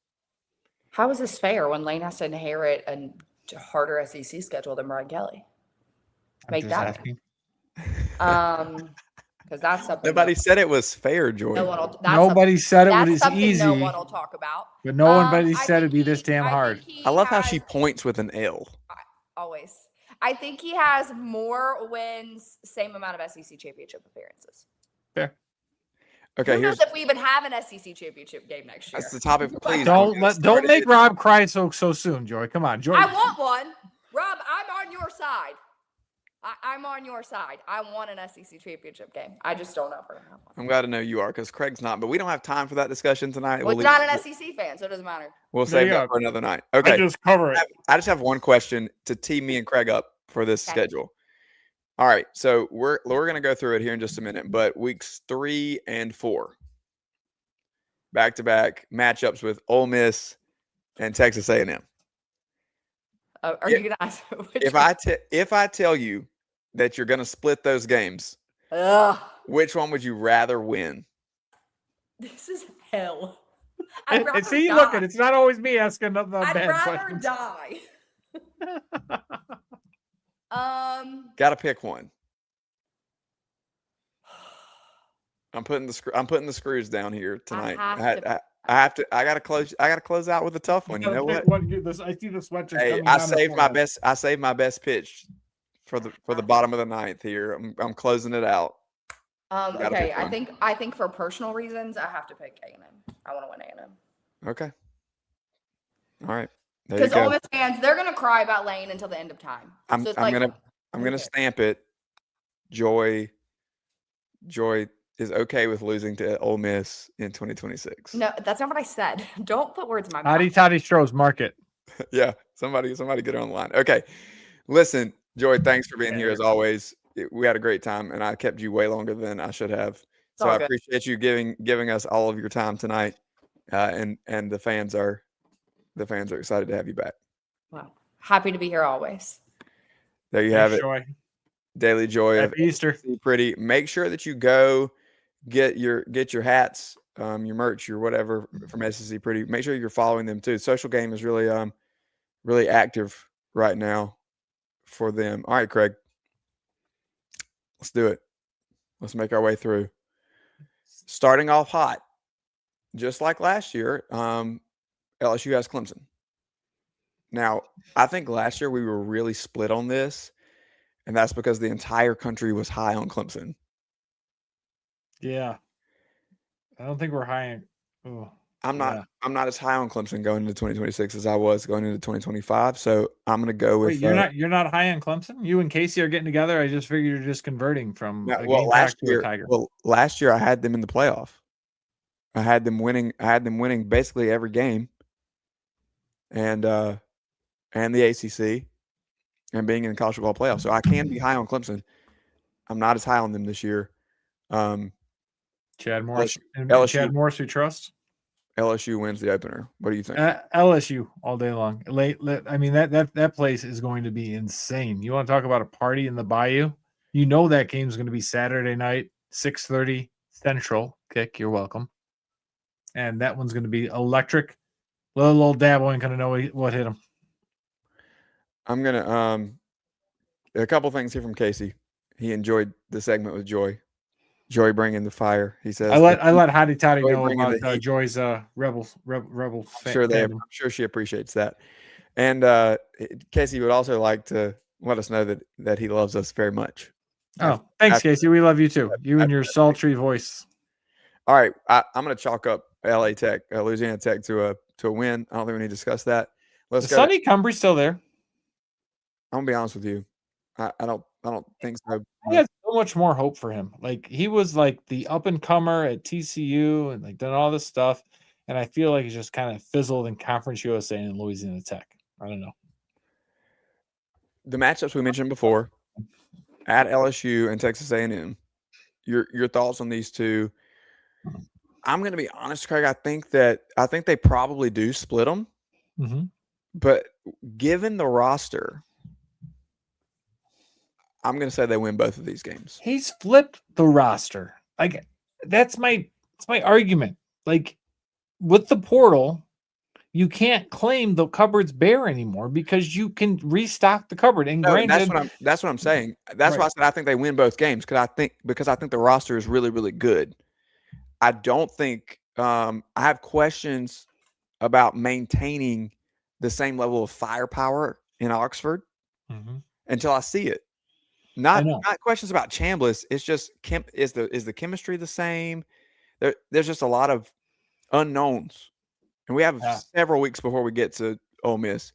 How is this fair when Lane has to inherit a harder SEC schedule than Brian Kelly? Make that. Because that's something. Nobody said it was fair, Joy. Nobody said it was easy. No one will talk about. But nobody said it'd be this damn hard. I love how she points with an L. Always. I think he has more wins, same amount of SEC championship appearances. Fair. Okay, Who knows if we even have an SEC championship game next year? That's the topic. Please don't make Rob cry so soon, Joy. Come on, Joy. I want one. Rob, I'm on your side. I'm on your side. I want an SEC championship game. I just don't know if we're going to have one. I'm glad to know you are, because Craig's not. But we don't have time for that discussion tonight. Well, he's not an SEC fan, so it doesn't matter. We'll save that for another night. Okay. I just cover it. I just have one question to tee me and Craig up for this schedule. All right. So we're going to go through it here in just a minute. But weeks 3 and 4, back-to-back matchups with Ole Miss and Texas A&M. Are you going to ask? If I tell you that you're going to split those games, which one would you rather win? This is hell. See, look, it's not always me asking the bad questions. I'd rather die. Got to pick one. I'm putting the screws down here tonight. I gotta close out with a tough one. You know what? I see the sweatshirt. Hey, I saved my best pitch for the bottom of the ninth here. I'm closing it out. Okay, I think for personal reasons, I have to pick A&M. I want to win A&M. Okay. All right. Because Ole Miss fans, they're gonna cry about Lane until the end of time. I'm gonna stamp it. Joy is okay with losing to Ole Miss in 2026. No, that's not what I said. Don't put words in my mouth. Hotty toddy Stroh's market. Yeah, somebody get on the line. Okay, listen, Joy, thanks for being here as always. We had a great time, and I kept you way longer than I should have. So I appreciate you giving us all of your time tonight. And the fans are excited to have you back. Wow, happy to be here always. There you have it. Joy. Dailey Joy. Happy Easter. Pretty. Make sure that you go get your hats, your merch, your whatever from SEC Pretty. Make sure you're following them too. Social Game is really active right now for them. All right, Craig. Let's do it. Let's make our way through. Starting off hot, just like last year, LSU has Clemson. Now, I think last year we were really split on this, and that's because the entire country was high on Clemson. Yeah. I don't think we're high. Oh. I'm not as high on Clemson going into 2026 as I was going into 2025. So I'm going to go with. Wait, you're not high on Clemson? You and Casey are getting together. I just figured you're just converting from a Gamecock to a Tiger. Well, last year I had them in the playoff. I had them winning basically every game, and the ACC, and being in the college football playoff. So I can be high on Clemson. I'm not as high on them this year. Chad Morris, LSU, Chad Morris, we trust. LSU wins the opener. What do you think? LSU all day long. I mean that place is going to be insane. You want to talk about a party in the Bayou? You know that game's going to be Saturday night, 6:30 Central kick. You're welcome. And that one's going to be electric. Little Dabo ain't going to know what hit him. I'm gonna a couple things here from Casey. He enjoyed the segment with Joy. Joy bringing the fire. He says, I let Hottie Toddy know about Joy's rebel. I'm sure she appreciates that. And Casey would also like to let us know that he loves us very much. Oh, thanks, Casey. We love you too. You and your sultry voice. All right, I'm going to chalk up Louisiana Tech to a win. I don't think we need to discuss that. Let's go. Sonny Cumbre's still there. I'm gonna be honest with you. I don't think so. I had so much more hope for him. Like he was like the up and comer at TCU and like done all this stuff. And I feel like he's just kind of fizzled in Conference USA and Louisiana Tech. I don't know. The matchups we mentioned before at LSU and Texas A&M. Your thoughts on these two? I'm going to be honest, Craig. I think they probably do split them. Mm-hmm. But given the roster, I'm going to say they win both of these games. He's flipped the roster. Like that's my argument. Like with the portal, you can't claim the cupboard's bare anymore because you can restock the cupboard. And that's what I'm saying. That's why I said I think they win both games because I think the roster is really, really good. I don't think I have questions about maintaining the same level of firepower in Oxford until I see it. Not questions about Chambliss. It's just is the chemistry the same? There's just a lot of unknowns, and we have several weeks before we get to Ole Miss.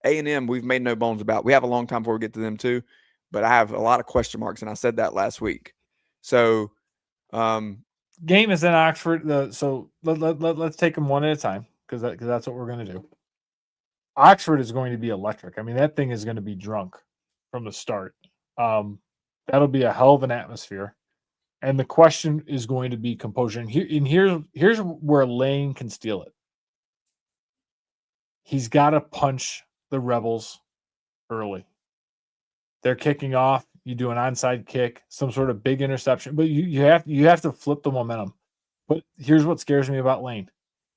A&M, we've made no bones about. We have a long time before we get to them too, but I have a lot of question marks, and I said that last week. So, game is in Oxford. So let's take them one at a time because that's what we're going to do. Oxford is going to be electric. I mean, that thing is going to be drunk from the start. That'll be a hell of an atmosphere. And the question is going to be composure. And here's where Lane can steal it. He's got to punch the Rebels early. They're kicking off. You do an onside kick, some sort of big interception, but you have to flip the momentum. But here's what scares me about Lane.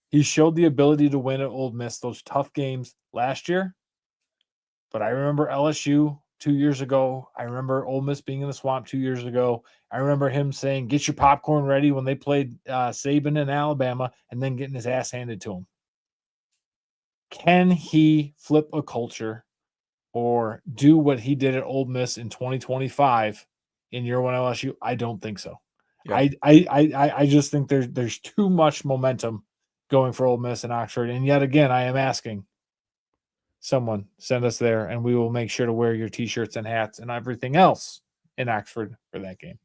He showed the ability to win at Ole Miss, those tough games last year. But I remember LSU 2 years ago. I remember Ole Miss being in the swamp 2 years ago. I remember him saying, get your popcorn ready when they played Saban in Alabama and then getting his ass handed to him. Can he flip a culture or do what he did at Ole Miss in 2025 in year one LSU? I don't think so. Yeah. I just think there's too much momentum going for Ole Miss and Oxford. And yet again, I am asking someone send us there and we will make sure to wear your t-shirts and hats and everything else in Oxford for that game.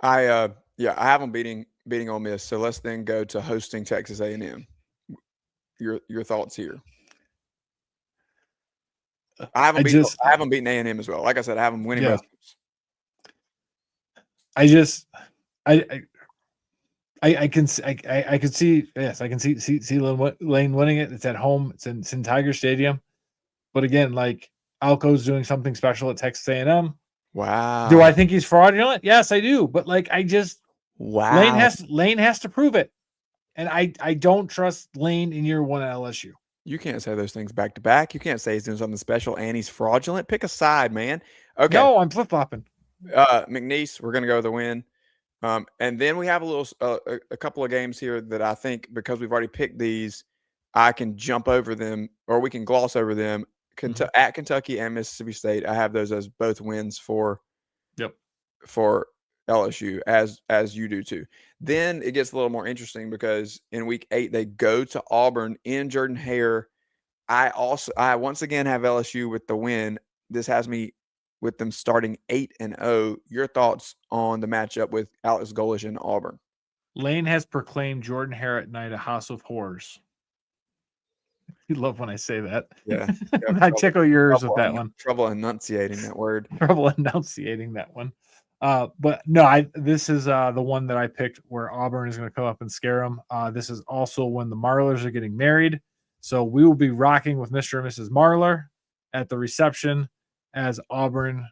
I have them beating Ole Miss. So let's then go to hosting Texas A&M. Your thoughts here? I haven't beaten A&M as well. Like I said, I have them winning both games. I can see Lane winning it. It's at home. It's in Tiger Stadium. But again, like Alco's doing something special at Texas A&M. Wow. Do I think he's fraudulent? Yes, I do. But like wow. Lane has to prove it. And I don't trust Lane in year one at LSU. You can't say those things back to back. You can't say he's doing something special and he's fraudulent. Pick a side, man. Okay. No, I'm flip-flopping. McNeese, we're going to go with a win. And then we have a couple of games here that I think because we've already picked these, I can jump over them or we can gloss over them. At Kentucky and Mississippi State, I have those as both wins for LSU as you do too. Then it gets a little more interesting because in week 8 they go to Auburn in Jordan-Hare. I once again have LSU with the win. This has me with them starting 8-0. Your thoughts on the matchup with Alex Golesh and Auburn? Lane has proclaimed Jordan-Hare at night a house of horrors. You love when I say that. Yeah. I tickle yours with that one. Trouble enunciating that word. Trouble enunciating that one. But no, this is the one that I picked where Auburn is going to come up and scare them. This is also when the Marlers are getting married. So we will be rocking with Mr. and Mrs. Marlar at the reception as Auburn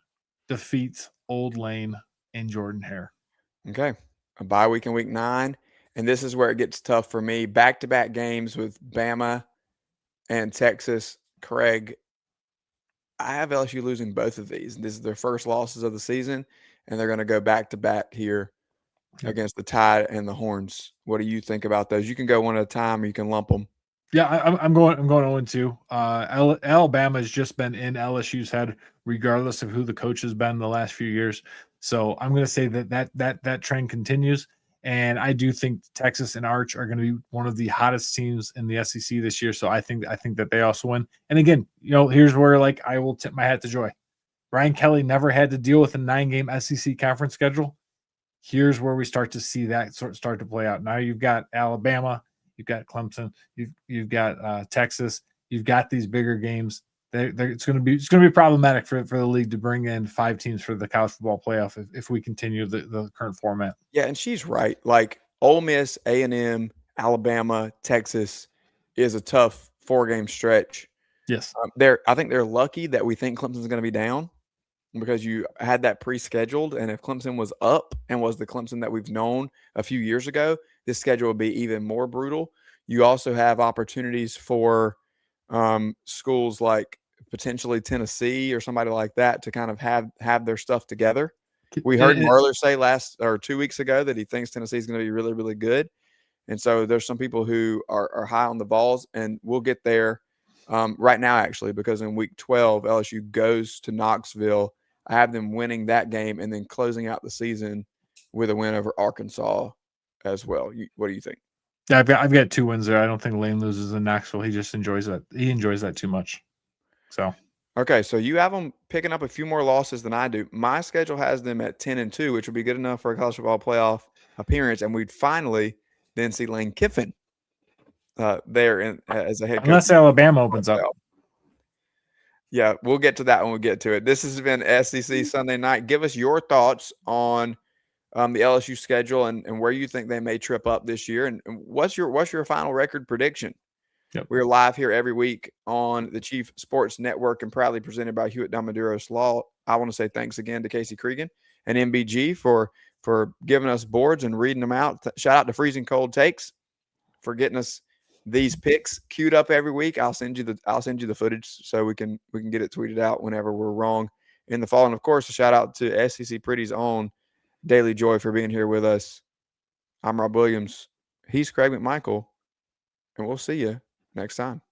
defeats Old Lane and Jordan-Hare. Okay. A bye week in week 9. And this is where it gets tough for me. Back-to-back games with Bama and Texas. Craig, I have LSU losing both of these. This is their first losses of the season, and they're going to go back-to-back here against the Tide and the Horns. What do you think about those? You can go one at a time, or you can lump them. Yeah, I'm going 0-2. Alabama has just been in LSU's head, regardless of who the coach has been the last few years. So I'm going to say that trend continues, and I do think Texas and Arch are going to be one of the hottest teams in the SEC this year. So I think that they also win. And again, here's where I will tip my hat to Joy. Brian Kelly never had to deal with a 9-game SEC conference schedule. Here's where we start to see that start to play out. Now you've got Alabama. You've got Clemson. You've got Texas. You've got these bigger games. It's going to be problematic for the league to bring in 5 teams for the college football playoff if we continue the current format. Yeah, and she's right. Like Ole Miss, A&M, Alabama, Texas is a tough 4-game stretch. Yes, I think they're lucky that we think Clemson's going to be down because you had that pre-scheduled, and if Clemson was up and was the Clemson that we've known a few years ago, this schedule would be even more brutal. You also have opportunities for schools like potentially Tennessee or somebody like that to kind of have their stuff together. We heard Marlar say 2 weeks ago that he thinks Tennessee is going to be really, really good. And so there's some people who are high on the balls, and we'll get there right now, actually, because in week 12, LSU goes to Knoxville. I have them winning that game and then closing out the season with a win over Arkansas as well. What do you think? Yeah, I've got 2 wins there. I don't think Lane loses in Knoxville. He just enjoys that. He enjoys that too much. So okay, so you have them picking up a few more losses than I do. My schedule has them at 10-2, which would be good enough for a college football playoff appearance, and we'd finally then see Lane Kiffin there as a head coach. Unless Alabama opens up. Yeah, we'll get to that when we get to it. This has been SEC Sunday Night. Give us your thoughts on the LSU schedule and where you think they may trip up this year. And what's your final record prediction? Yep. We're live here every week on the Chief Sports Network and proudly presented by Hewitt Domaduros Law. I want to say thanks again to Casey Cregan and MBG for giving us boards and reading them out. Shout out to Freezing Cold Takes for getting us these picks queued up every week. I'll send you the footage so we can get it tweeted out whenever we're wrong in the fall. And of course, a shout out to SEC Pretty's own Dailey Joy for being here with us. I'm Rob Williams. He's Craig McMichael, and we'll see you next time.